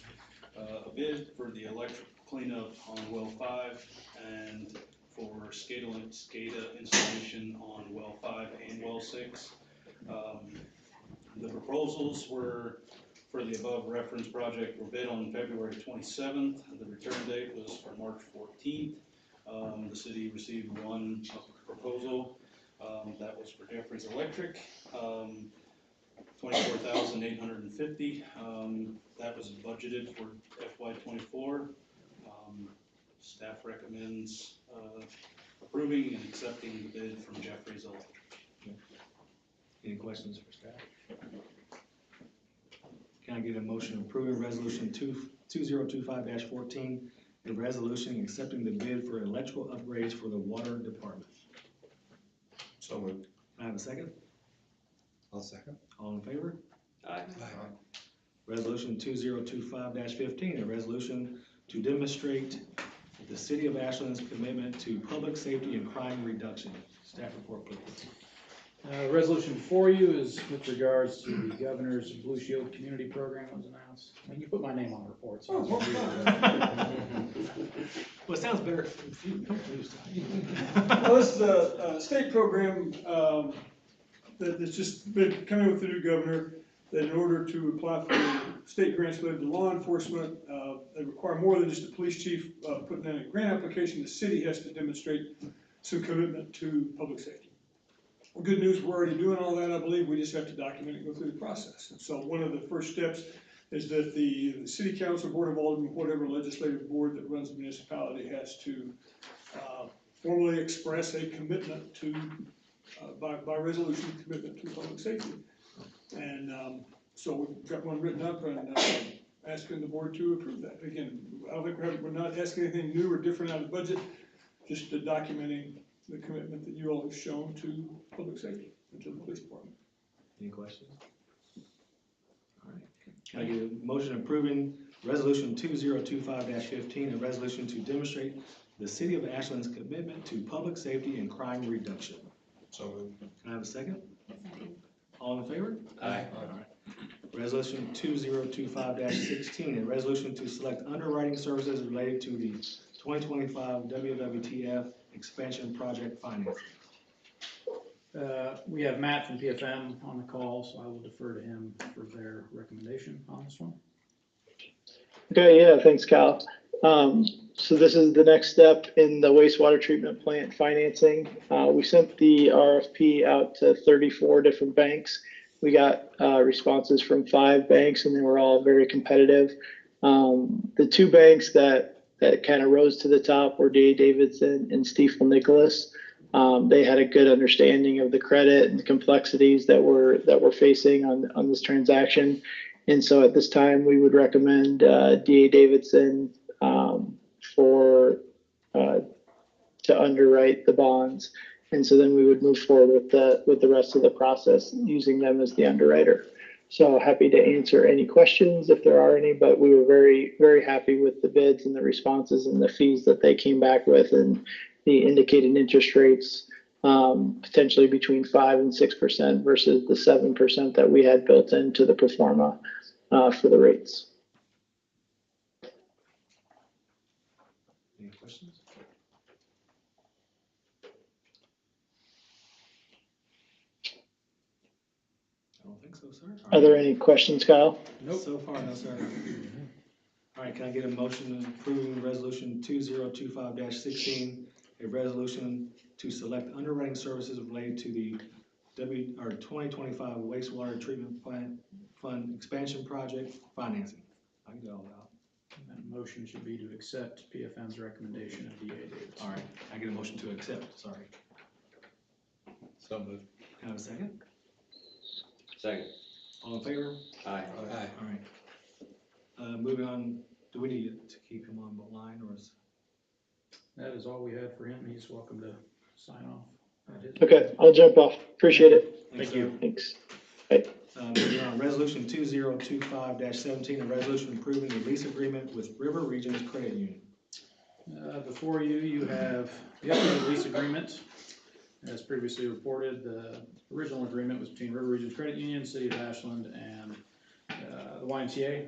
[SPEAKER 7] a bid for the electric cleanup on well 5 and for SCADA installation on well 5 and well 6. The proposals were for the above reference project were bid on February 27th. The return date was for March 14th. The city received one proposal that was for Jeffries Electric, $24,850. That was budgeted for FY24. Staff recommends approving and accepting the bid from Jeffries Electric.
[SPEAKER 1] Any questions for staff? Can I get a motion approving resolution 2025-14, a resolution accepting the bid for electrical upgrades for the water department?
[SPEAKER 8] So moved.
[SPEAKER 1] Can I have a second?
[SPEAKER 10] I'll second.
[SPEAKER 1] All in favor?
[SPEAKER 3] Aye.
[SPEAKER 10] Aye.
[SPEAKER 1] Resolution 2025-15, a resolution to demonstrate the city of Ashland's commitment to public safety and crime reduction. Staff report, please.
[SPEAKER 4] Resolution before you is with regards to the governor's Blue Shield Community Program that was announced. I mean, you put my name on the report, so.
[SPEAKER 1] Well, it sounds better if you don't lose time.
[SPEAKER 12] Well, this is a state program that's just been coming with the new governor, that in order to apply for state grants related to law enforcement, they require more than just a police chief putting in a grant application. The city has to demonstrate some commitment to public safety. Well, good news, we're already doing all that, I believe. We just have to document and go through the process. And so one of the first steps is that the city council, board of aldermen, whatever legislative board that runs the municipality has to formally express a commitment to, by resolution, commitment to public safety. And so we've got one written up and asking the board to approve that. Again, I don't think we're not asking anything new or different out of the budget, just documenting the commitment that you all have shown to public safety and to the police department.
[SPEAKER 1] Any questions? All right. Can I get a motion approving resolution 2025-15, a resolution to demonstrate the city of Ashland's commitment to public safety and crime reduction?
[SPEAKER 8] So moved.
[SPEAKER 1] Can I have a second? All in favor?
[SPEAKER 11] Aye.
[SPEAKER 1] All right. Resolution 2025-16, a resolution to select underwriting services related to the 2025 WWTF expansion project financing.
[SPEAKER 4] We have Matt from PFM on the call, so I will defer to him for their recommendation on this one.
[SPEAKER 13] Okay, yeah, thanks, Kyle. So this is the next step in the wastewater treatment plant financing. We sent the RFP out to 34 different banks. We got responses from 5 banks, and they were all very competitive. The 2 banks that kind of rose to the top were D.A. Davidson and Stifel Nicholas. They had a good understanding of the credit and the complexities that we're facing on this transaction. And so at this time, we would recommend D.A. Davidson to underwrite the bonds. And so then we would move forward with the rest of the process using them as the underwriter. So happy to answer any questions if there are any, but we were very, very happy with the bids and the responses and the fees that they came back with, and the indicated interest rates potentially between 5 and 6% versus the 7% that we had built into the pro forma for the rates.
[SPEAKER 1] Any questions? I don't think so, sir.
[SPEAKER 13] Are there any questions, Kyle?
[SPEAKER 1] Nope. So far, no, sir. All right, can I get a motion approving resolution 2025-16, a resolution to select underwriting services related to the 2025 wastewater treatment plant fund expansion project financing? I can do all that.
[SPEAKER 4] That motion should be to accept PFM's recommendation of D.A. Davidson.
[SPEAKER 1] All right, I get a motion to accept, sorry.
[SPEAKER 11] So moved.
[SPEAKER 1] Can I have a second?
[SPEAKER 3] Second.
[SPEAKER 1] All in favor?
[SPEAKER 3] Aye.
[SPEAKER 11] Aye.
[SPEAKER 1] All right. Moving on, do we need to keep him on the line, or is?
[SPEAKER 4] That is all we had for him. He's welcome to sign off.
[SPEAKER 13] Okay, I'll jump off. Appreciate it.
[SPEAKER 1] Thanks,
[SPEAKER 4] Thank you.
[SPEAKER 1] sir.
[SPEAKER 13] Thanks.
[SPEAKER 1] Moving on, resolution 2025-17, a resolution approving the lease agreement with River Regions Credit Union.
[SPEAKER 4] Before you have the updated lease agreement. As previously reported, the original agreement was between River Regions Credit Union, City of Ashland, and the YMCA,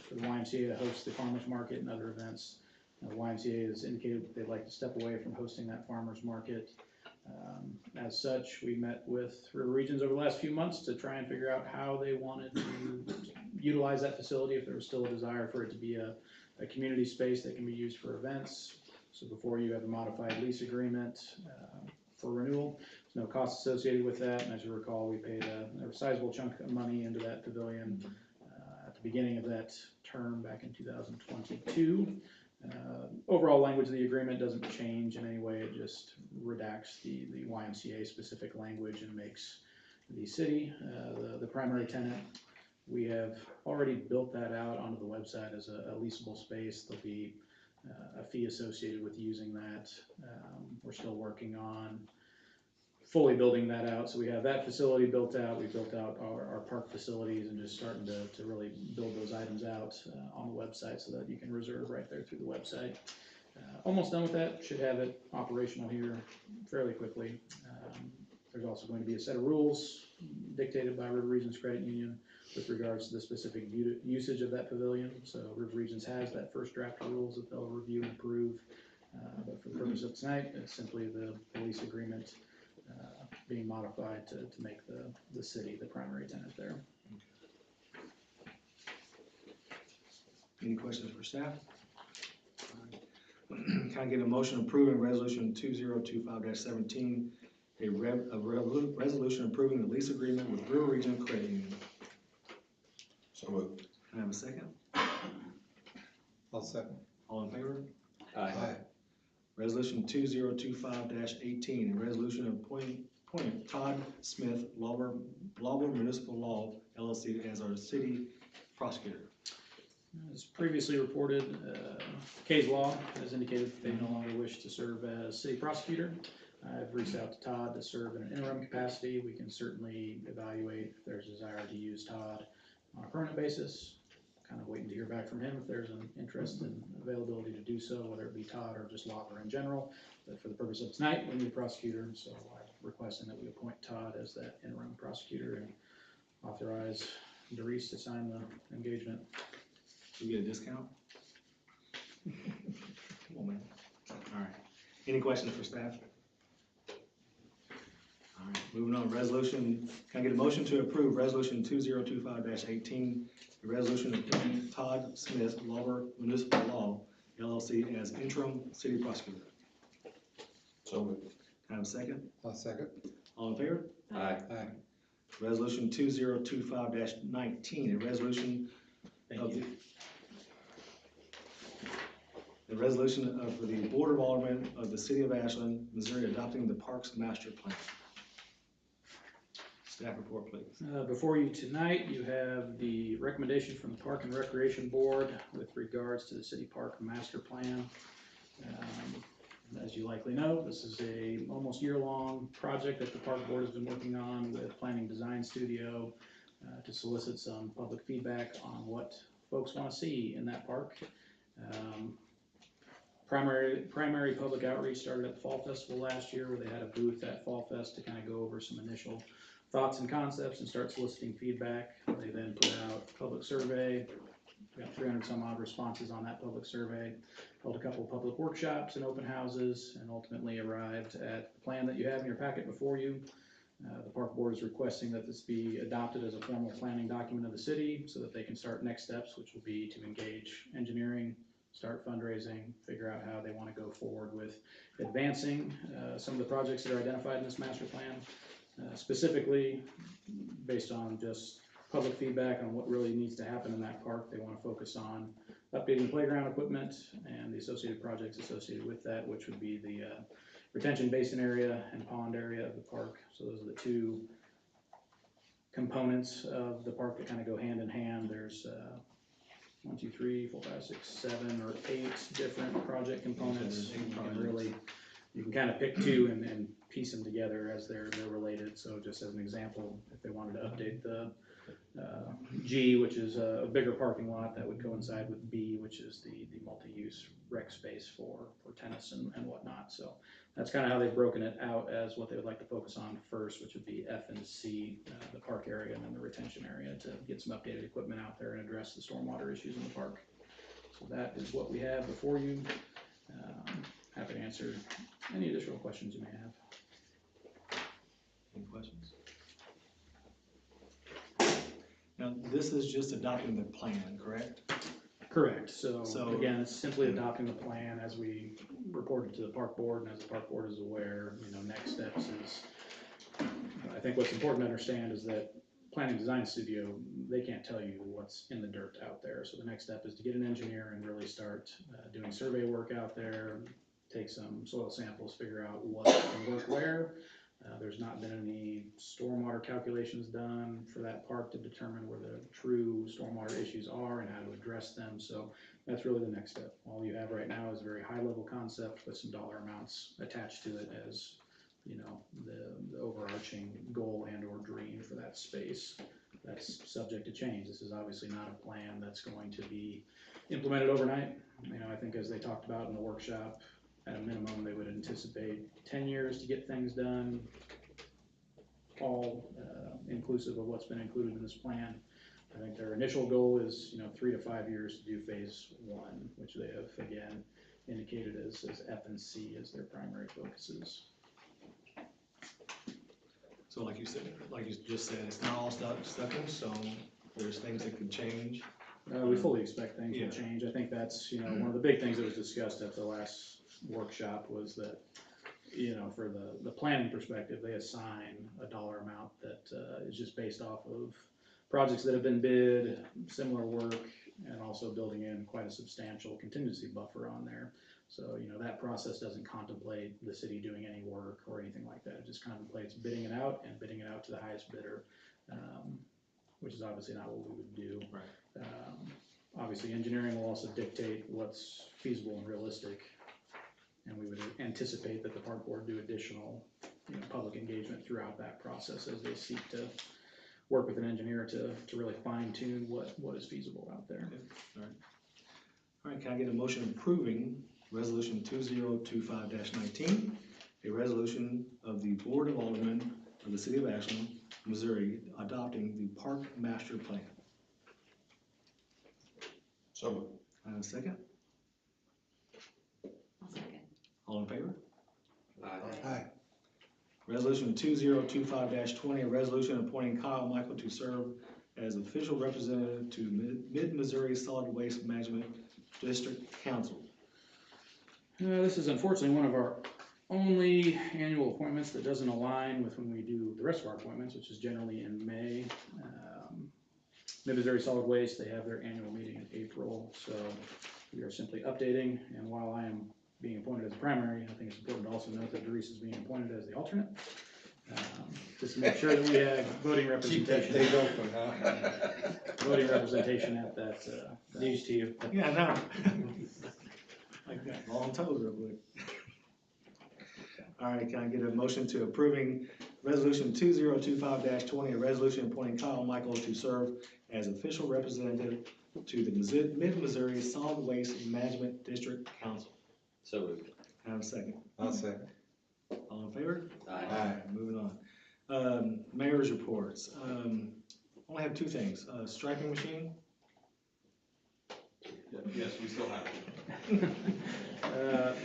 [SPEAKER 4] for the YMCA to host the farmers market and other events. The YMCA has indicated that they'd like to step away from hosting that farmers market. As such, we met with River Regions over the last few months to try and figure out how they wanted to utilize that facility, if there was still a desire for it to be a community space that can be used for events. So before you have a modified lease agreement for renewal. There's no cost associated with that, and as you recall, we paid a sizable chunk of money into that pavilion at the beginning of that term back in 2022. Overall language of the agreement doesn't change in any way, it just redacts the YMCA specific language and makes the city the primary tenant. We have already built that out onto the website as a leasable space. There'll be a fee associated with using that. We're still working on fully building that out. So we have that facility built out. We built out our park facilities and just starting to really build those items out on the website so that you can reserve right there through the website. Almost done with that. Should have it operational here fairly quickly. There's also going to be a set of rules dictated by River Regions Credit Union with regards to the specific usage of that pavilion. So River Regions has that first draft of rules that they'll review and approve. But for the purpose of tonight, it's simply the lease agreement being modified to make the city the primary tenant there.
[SPEAKER 1] Any questions for staff? Can I get a motion approving resolution 2025-17, a resolution approving the lease agreement with River Region Credit Union?
[SPEAKER 8] So moved.
[SPEAKER 1] Can I have a second?
[SPEAKER 10] I'll second.
[SPEAKER 1] All in favor?
[SPEAKER 10] Aye.
[SPEAKER 1] Resolution 2025-18, a resolution appointing Todd Smith, Lawler Municipal Law LLC as our city prosecutor.
[SPEAKER 4] As previously reported, Kay's Law has indicated that they no longer wish to serve as city prosecutor. I've reached out to Todd to serve in an interim capacity. We can certainly evaluate if there's a desire to use Todd on a permanent basis. Kind of waiting to hear back from him if there's an interest and availability to do so, whether it be Todd or just Lawler in general. But for the purpose of tonight, we need a prosecutor, so I'm requesting that we appoint Todd as that interim prosecutor and authorize Doris to sign the engagement.
[SPEAKER 1] You get a discount? Come on, man. All right. Any questions for staff? All right, moving on, resolution, can I get a motion to approve resolution 2025-18, the resolution appointing Todd Smith, Lawler Municipal Law LLC as interim city prosecutor?
[SPEAKER 8] So moved.
[SPEAKER 1] Can I have a second?
[SPEAKER 10] I'll second.
[SPEAKER 1] All in favor?
[SPEAKER 11] Aye.
[SPEAKER 10] Aye.
[SPEAKER 1] Resolution 2025-19, a resolution of the resolution of the Board of Aldermen of the City of Ashland, Missouri, adopting the Parks Master Plan. Staff report, please.
[SPEAKER 4] Before you tonight, you have the recommendation from the Park and Recreation Board with regards to the City Park Master Plan. As you likely know, this is a almost year-long project that the Park Board has been working on with Planning Design Studio to solicit some public feedback on what folks want to see in that park. Primary public outreach started at the Fall Festival last year, where they had a booth at Fall Fest to kind of go over some initial thoughts and concepts and start soliciting feedback. They then put out a public survey. We got 300 some odd responses on that public survey. Held a couple of public workshops and open houses, and ultimately arrived at the plan that you have in your packet before you. The Park Board is requesting that this be adopted as a formal planning document of the city so that they can start next steps, which will be to engage engineering, start fundraising, figure out how they want to go forward with advancing some of the projects that are identified in this master plan. Specifically, based on just public feedback on what really needs to happen in that park, they want to focus on updating playground equipment and the associated projects associated with that, which would be the retention basin area and pond area of the park. So those are the two components of the park that kind of go hand in hand. There's 1, 2, 3, 4, 5, 6, 7, or 8 different project components. You can kind of pick two and piece them together as they're related. So just as an example, if they wanted to update the G, which is a bigger parking lot, that would coincide with B, which is the multi-use rec space for tennis and whatnot. So that's kind of how they've broken it out as what they would like to focus on first, which would be F and C, the park area and then the retention area, to get some updated equipment out there and address the stormwater issues in the park. So that is what we have before you. Happy to answer any additional questions you may have.
[SPEAKER 1] Any questions? Now, this is just adopting the plan, correct?
[SPEAKER 4] Correct. So
[SPEAKER 1] So-
[SPEAKER 4] again, it's simply adopting the plan as we reported to the park board, and as the park board is aware, next steps is, I think what's important to understand is that Planning Design Studio, they can't tell you what's in the dirt out there. So the next step is to get an engineer and really start doing survey work out there, take some soil samples, figure out what can work where. There's not been any stormwater calculations done for that park to determine where the true stormwater issues are and how to address them. So that's really the next step. All you have right now is a very high level concept with some dollar amounts attached to it as, the overarching goal and or dream for that space. That's subject to change. This is obviously not a plan that's going to be implemented overnight. I think as they talked about in the workshop, at a minimum, they would anticipate 10 years to get things done. all inclusive of what's been included in this plan. I think their initial goal is, 3 to 5 years to do phase one, which they have, again, indicated as F and C as their primary focuses.
[SPEAKER 1] So like you said, like you just said, it's not all stuck in stone. There's things that could change.
[SPEAKER 4] We fully expect things
[SPEAKER 1] Yeah.
[SPEAKER 4] will change. I think that's, one of the big things that was discussed at the last workshop was that, for the planning perspective, they assign a dollar amount that is just based off of projects that have been bid, similar work, and also building in quite a substantial contingency buffer on there. So, that process doesn't contemplate the city doing any work or anything like that. It just contemplates bidding it out and bidding it out to the highest bidder, which is obviously not what we would do.
[SPEAKER 1] Right.
[SPEAKER 4] Obviously, engineering will also dictate what's feasible and realistic. And we would anticipate that the park board do additional, public engagement throughout that process as they seek to work with an engineer to really fine tune what is feasible out there.
[SPEAKER 1] All right, can I get a motion approving resolution 2025-19, a resolution of the Board of Aldermen of the City of Ashland, Missouri, adopting the Park Master Plan?
[SPEAKER 8] So moved.
[SPEAKER 1] A second?
[SPEAKER 6] I'll second.
[SPEAKER 1] All in favor?
[SPEAKER 10] Aye.
[SPEAKER 1] Resolution 2025-20, a resolution appointing Kyle Michael to serve as official representative to Mid-Missouri Solid Waste Management District Council.
[SPEAKER 4] This is unfortunately one of our only annual appointments that doesn't align with when we do the rest of our appointments, which is generally in May. Mid-Missouri Solid Waste, they have their annual meeting in April, so we are simply updating, and while I am being appointed as primary, I think it's important to also note that Doris is being appointed as the alternate, just to make sure that we have voting representation.
[SPEAKER 10] Keep that date open, huh?
[SPEAKER 4] Voting representation at that,
[SPEAKER 11] News to you.
[SPEAKER 1] Yeah, I know. Like that, long toes real quick. All right, can I get a motion to approving resolution 2025-20, a resolution appointing Kyle Michael to serve as official representative to the Mid-Missouri Solid Waste Management District Council?
[SPEAKER 3] So moved.
[SPEAKER 1] Have a second.
[SPEAKER 10] I'll second.
[SPEAKER 1] All in favor?
[SPEAKER 3] Aye.
[SPEAKER 1] Moving on. Mayor's reports. Only have two things. Striping machine.
[SPEAKER 7] Yes, we still have it.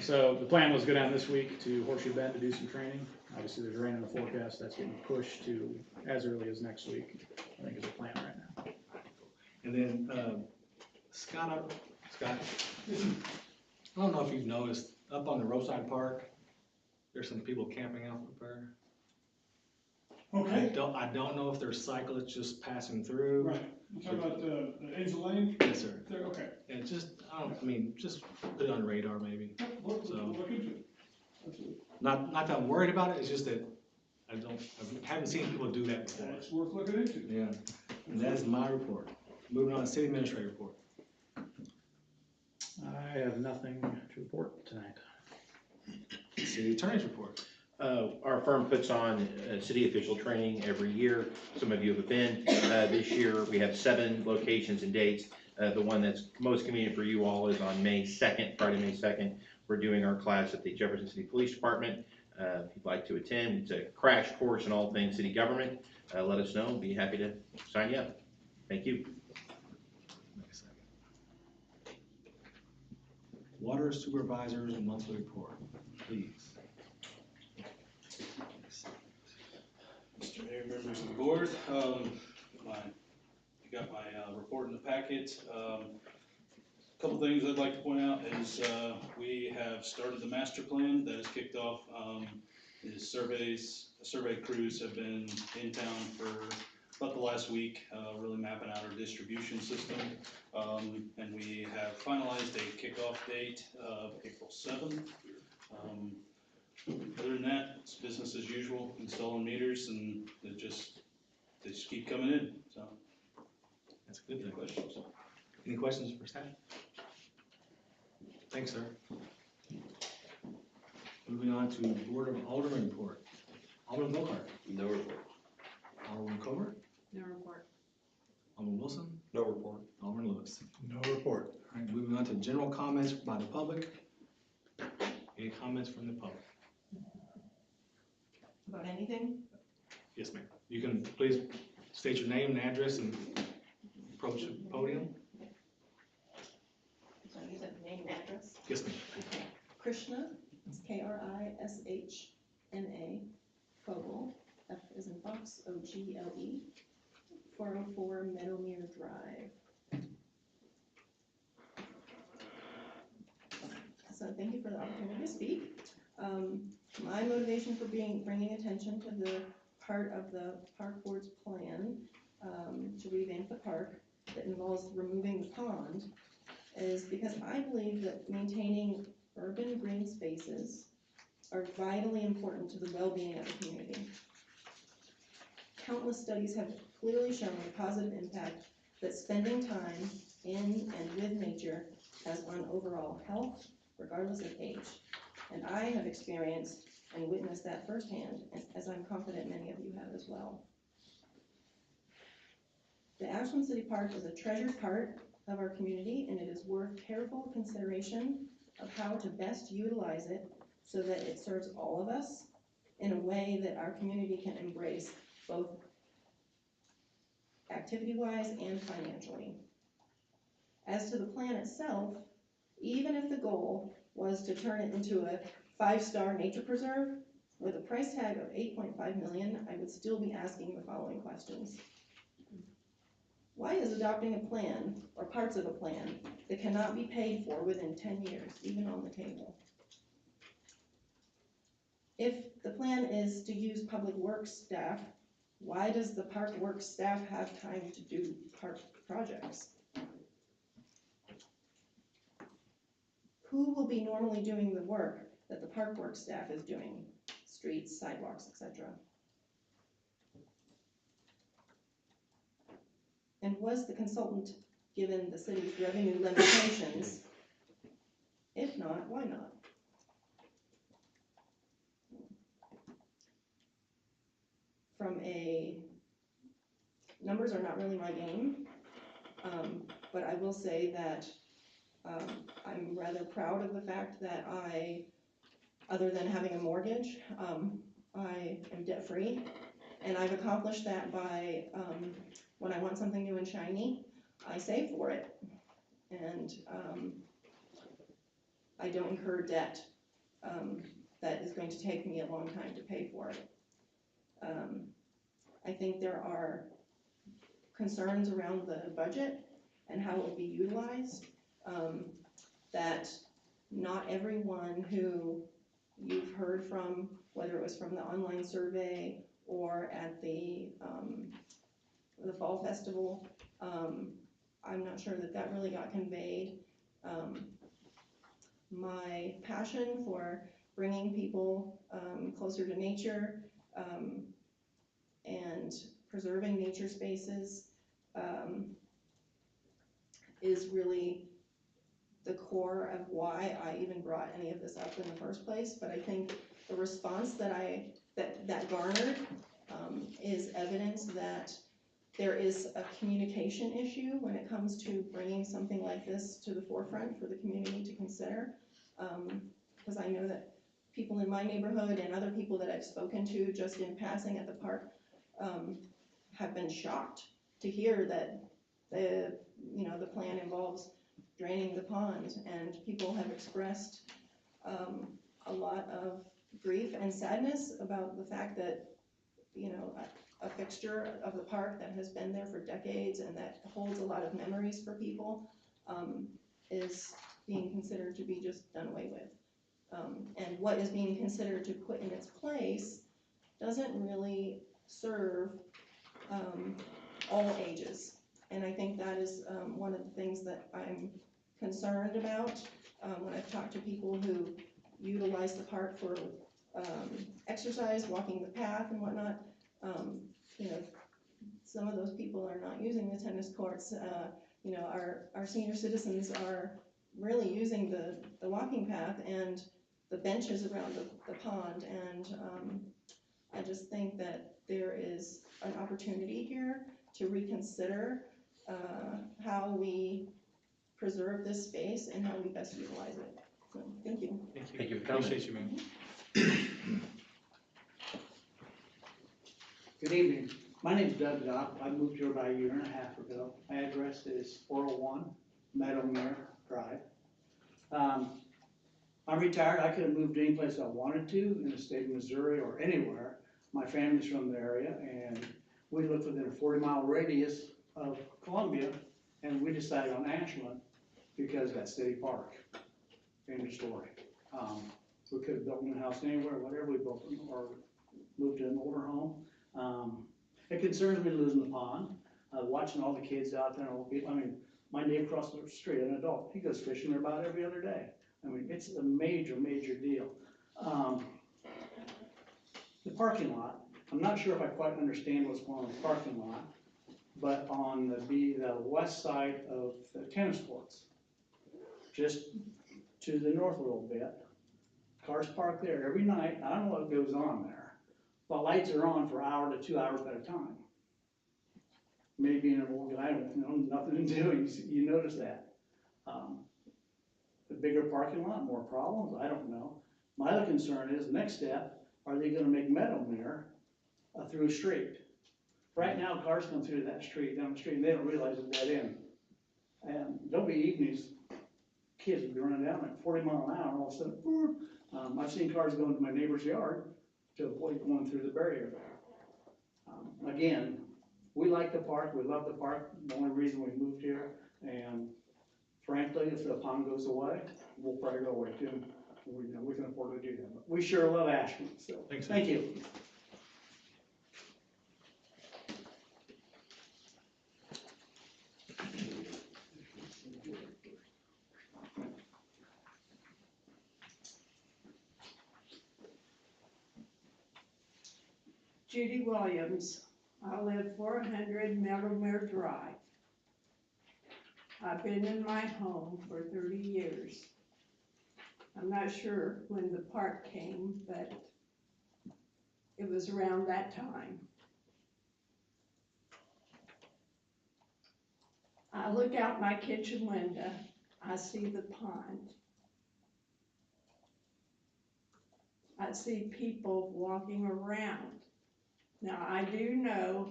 [SPEAKER 4] So the plan was to go down this week to Horseshoe Bend to do some training. Obviously, there's rain in the forecast. That's getting pushed to as early as next week, I think is the plan right now.
[SPEAKER 1] And then, Scott, I don't know if you've noticed, up on the roadside park, there's some people camping out there.
[SPEAKER 12] Okay,
[SPEAKER 1] I don't know if they're cyclists just passing through.
[SPEAKER 12] right, you talking about the Angel Lane?
[SPEAKER 1] Yes, sir.
[SPEAKER 12] There, okay.
[SPEAKER 1] And just, just put it on radar maybe.
[SPEAKER 12] Look
[SPEAKER 1] So-
[SPEAKER 12] into it. Absolutely.
[SPEAKER 1] Not that I'm worried about it, it's just that I haven't seen people do that before.
[SPEAKER 12] That's worth looking into.
[SPEAKER 1] Yeah, and that is my report. Moving on to city administrator report.
[SPEAKER 4] I have nothing to report tonight.
[SPEAKER 1] City attorney's report.
[SPEAKER 11] Our firm puts on city official training every year. Some of you have been. This year, we have 7 locations and dates. The one that's most convenient for you all is on May 2nd, Friday, May 2nd. We're doing our class at the Jefferson City Police Department. If you'd like to attend, it's a crash course in all things city government. Let us know. Be happy to sign you up. Thank you.
[SPEAKER 1] Water supervisors monthly report, please.
[SPEAKER 7] Mr. Mayor, members of the board, you got my report in the packet. Couple things I'd like to point out is we have started the master plan that has kicked off. Survey crews have been in town for about the last week, really mapping out our distribution system. And we have finalized a kickoff date of April 7th. Other than that, it's business as usual, installing meters, and they just keep coming in, so.
[SPEAKER 1] That's a good
[SPEAKER 7] Any
[SPEAKER 1] thing.
[SPEAKER 7] questions?
[SPEAKER 1] Any questions for staff? Thanks, sir. Moving on to Board of Aldermen report. Alderman Volkart.
[SPEAKER 3] No report.
[SPEAKER 1] Alderman Covert.
[SPEAKER 6] No report.
[SPEAKER 1] Alderman Wilson.
[SPEAKER 8] No report.
[SPEAKER 1] Alderman Lewis.
[SPEAKER 10] No report.
[SPEAKER 1] All right, moving on to general comments by the public. Any comments from the public?
[SPEAKER 14] About anything?
[SPEAKER 1] Yes, ma'am. You can please state your name and address and approach the podium.
[SPEAKER 14] So you said name and address?
[SPEAKER 1] Yes, ma'am.
[SPEAKER 14] Krishna, it's Krishna, Fogel, F as in Fox, Ogle, 404 Meadowmere Drive. So thank you for the opportunity to speak. My motivation for bringing attention to the part of the park board's plan to revamp the park that involves removing the pond is because I believe that maintaining urban green spaces are vitally important to the well-being of the community. Countless studies have clearly shown the positive impact that spending time in and with nature has on overall health, regardless of age. And I have experienced and witnessed that firsthand, as I'm confident many of you have as well. The Ashland City Park is a treasured part of our community, and it is worth careful consideration of how to best utilize it so that it serves all of us in a way that our community can embrace, both activity-wise and financially. As to the plan itself, even if the goal was to turn it into a 5-star nature preserve with a price tag of $8.5 million, I would still be asking the following questions. Why is adopting a plan, or parts of a plan, that cannot be paid for within 10 years, even on the table? If the plan is to use public works staff, why does the park works staff have time to do park projects? Who will be normally doing the work that the park works staff is doing? Streets, sidewalks, etc. And was the consultant given the city's revenue limitations? If not, why not? Numbers are not really my game, but I will say that I'm rather proud of the fact that other than having a mortgage, I am debt-free, and I've accomplished that by, when I want something new and shiny, I save for it, and I don't incur debt that is going to take me a long time to pay for it. I think there are concerns around the budget and how it will be utilized, that not everyone who you've heard from, whether it was from the online survey or at the fall festival, I'm not sure that that really got conveyed. My passion for bringing people closer to nature and preserving nature spaces is really the core of why I even brought any of this up in the first place. But I think the response that garnered is evidence that there is a communication issue when it comes to bringing something like this to the forefront for the community to consider. Because I know that people in my neighborhood and other people that I've spoken to just in passing at the park have been shocked to hear that the plan involves draining the pond, and people have expressed a lot of grief and sadness about the fact that a fixture of the park that has been there for decades and that holds a lot of memories for people is being considered to be just done away with. And what is being considered to put in its place doesn't really serve all ages. And I think that is one of the things that I'm concerned about when I've talked to people who utilize the park for exercise, walking the path and whatnot. Some of those people are not using the tennis courts. Our senior citizens are really using the walking path and the benches around the pond. And I just think that there is an opportunity here to reconsider how we preserve this space and how we best utilize it. So, thank you.
[SPEAKER 11] Thank you for coming.
[SPEAKER 1] Appreciate you, ma'am.
[SPEAKER 15] Good evening. My name's Doug Dopp. I moved here about a year and a half ago. My address is 401 Meadowmere Drive. I'm retired. I could have moved any place I wanted to in the state of Missouri or anywhere. My family's from the area, and we lived within a 40-mile radius of Columbia, and we decided on Ashland because of that city park. End of story. We could have built a new house anywhere, whatever we built, or moved to an older home. It concerns me losing the pond, watching all the kids out there, old people. I mean, my neighbor across the street, an adult, he goes fishing there about every other day. I mean, it's a major, major deal. The parking lot, I'm not sure if I quite understand what's going on in the parking lot, but on the west side of the tennis courts, just to the north a little bit, cars park there every night. I don't know what goes on there. The lights are on for an hour to 2 hours at a time. Maybe an old guy with nothing to do, you notice that. The bigger parking lot, more problems, I don't know. My other concern is, next step, are they gonna make Meadowmere a through street? Right now, cars come through that street, down the street, and they don't realize it's dead end. And there'll be evenings, kids will be running down like 40 miles an hour, and all of a sudden, I've seen cars go into my neighbor's yard to avoid going through the barrier there. Again, we like the park, we love the park, the only reason we moved here, and frankly, if the pond goes away, we'll probably go away too. We can afford to do that, but we sure love Ashland, so, thank you.
[SPEAKER 16] Judy Williams. I live 400 Meadowmere Drive. I've been in my home for 30 years. I'm not sure when the park came, but it was around that time. I look out my kitchen window, I see the pond. I see people walking around. Now, I do know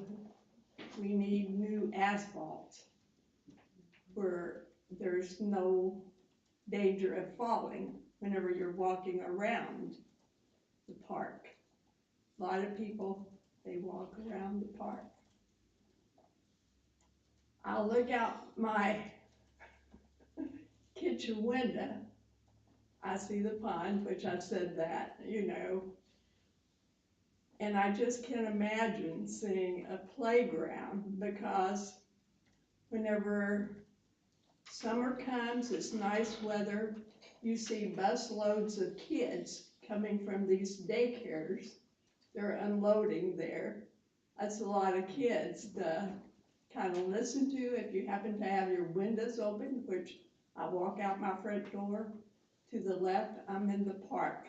[SPEAKER 16] we need new asphalt where there's no danger of falling whenever you're walking around the park. A lot of people, they walk around the park. I'll look out my kitchen window. I see the pond, which I said that, you know. And I just can't imagine seeing a playground, because whenever summer comes, it's nice weather, you see bus loads of kids coming from these daycares. They're unloading there. That's a lot of kids to kind of listen to if you happen to have your windows open, which I walk out my front door. To the left, I'm in the park.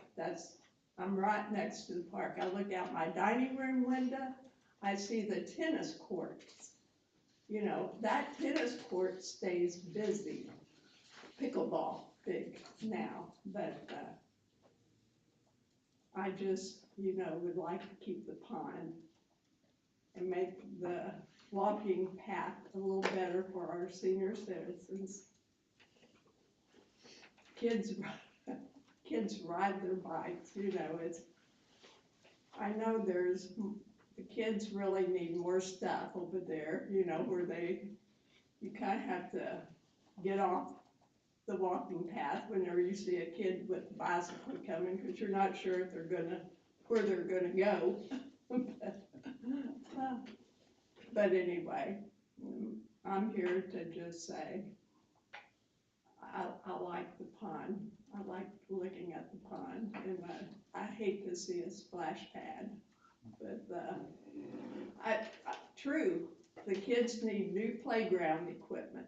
[SPEAKER 16] I'm right next to the park. I look out my dining room window, I see the tennis courts. You know, that tennis court stays busy. Pickleball big now, but I just, you know, would like to keep the pond and make the walking path a little better for our senior citizens. Kids ride their bikes, you know, I know the kids really need more stuff over there, you know, where you kind of have to get off the walking path whenever you see a kid with a bicycle coming, because you're not sure if where they're gonna go. But anyway, I'm here to just say, I like the pond. I like looking at the pond, and I hate to see a splash pad. But true, the kids need new playground equipment.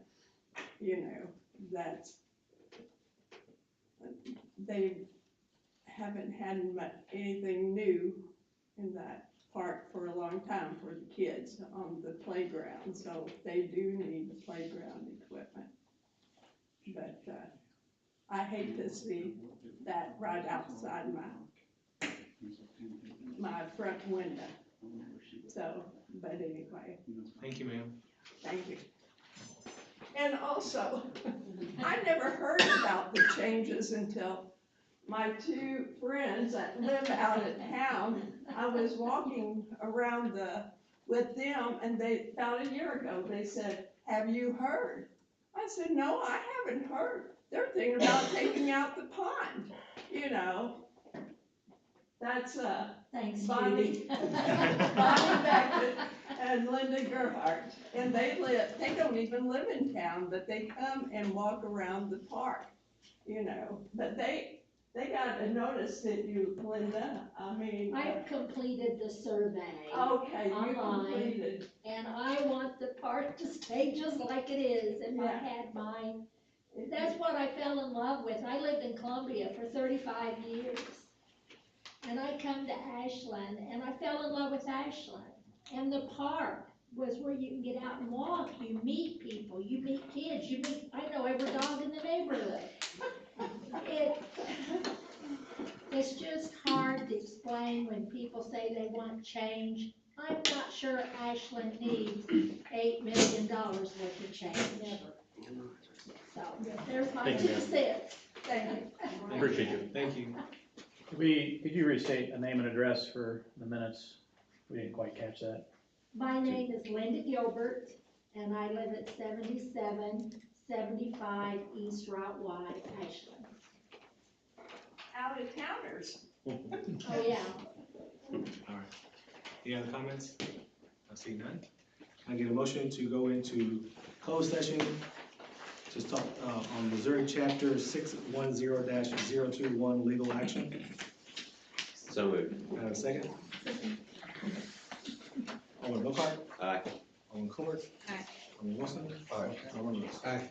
[SPEAKER 16] You know, they haven't had anything new in that park for a long time for the kids on the playground. So they do need the playground equipment. But I hate to see that right outside my front window. So, but anyway,
[SPEAKER 1] Thank you, ma'am.
[SPEAKER 16] thank you. And also, I never heard about the changes until my two friends that live out of town, I was walking around with them, and they, about a year ago, they said, "Have you heard?" I said, "No, I haven't heard. They're thinking about taking out the pond, you know." That's,
[SPEAKER 17] Thanks,
[SPEAKER 16] Bonnie,
[SPEAKER 17] Judy.
[SPEAKER 16] Bonnie Beckett and Linda Gerhart, and they don't even live in town, but they come and walk around the park, you know, but they got a notice that you, Linda, I mean.
[SPEAKER 17] I've completed the survey.
[SPEAKER 16] Okay, you
[SPEAKER 17] online,
[SPEAKER 16] completed.
[SPEAKER 17] and I want the park to stay just like it is, and I had mine. That's what I fell in love with. I lived in Columbia for 35 years. And I come to Ashland, and I fell in love with Ashland. And the park was where you can get out and walk, you meet people, you meet kids, I know every dog in the neighborhood. It's just hard to explain when people say they want change. I'm not sure Ashland needs $8 million worth of change, never. So, there's my
[SPEAKER 11] Thank you,
[SPEAKER 17] 2
[SPEAKER 11] ma'am.
[SPEAKER 17] cents. Thank you.
[SPEAKER 11] Appreciate you.
[SPEAKER 1] Thank you.
[SPEAKER 4] Could you restate a name and address for the minutes? We didn't quite catch that.
[SPEAKER 17] My name is Linda Gilbert, and I live at 7775 East Route Y, Ashland.
[SPEAKER 16] Out of towners.
[SPEAKER 17] Oh, yeah.
[SPEAKER 1] All right. Any other comments? I see none. I get a motion to go into closed session to talk on Missouri Chapter 610-021 legal action.
[SPEAKER 3] So moved.
[SPEAKER 1] I have a second. Alderman Lockhart.
[SPEAKER 3] Aye.
[SPEAKER 1] Alderman Comer.
[SPEAKER 6] Aye.
[SPEAKER 1] Alderman Wilson.
[SPEAKER 10] Aye.
[SPEAKER 1] Alderman Lewis.
[SPEAKER 10] Aye.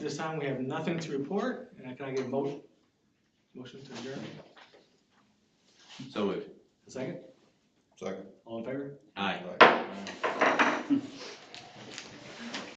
[SPEAKER 1] this time, we have nothing to report, and can I get a motion to adjourn?
[SPEAKER 3] So moved.
[SPEAKER 1] A second?
[SPEAKER 8] Second.
[SPEAKER 1] All in favor?
[SPEAKER 3] Aye.
[SPEAKER 8] Right.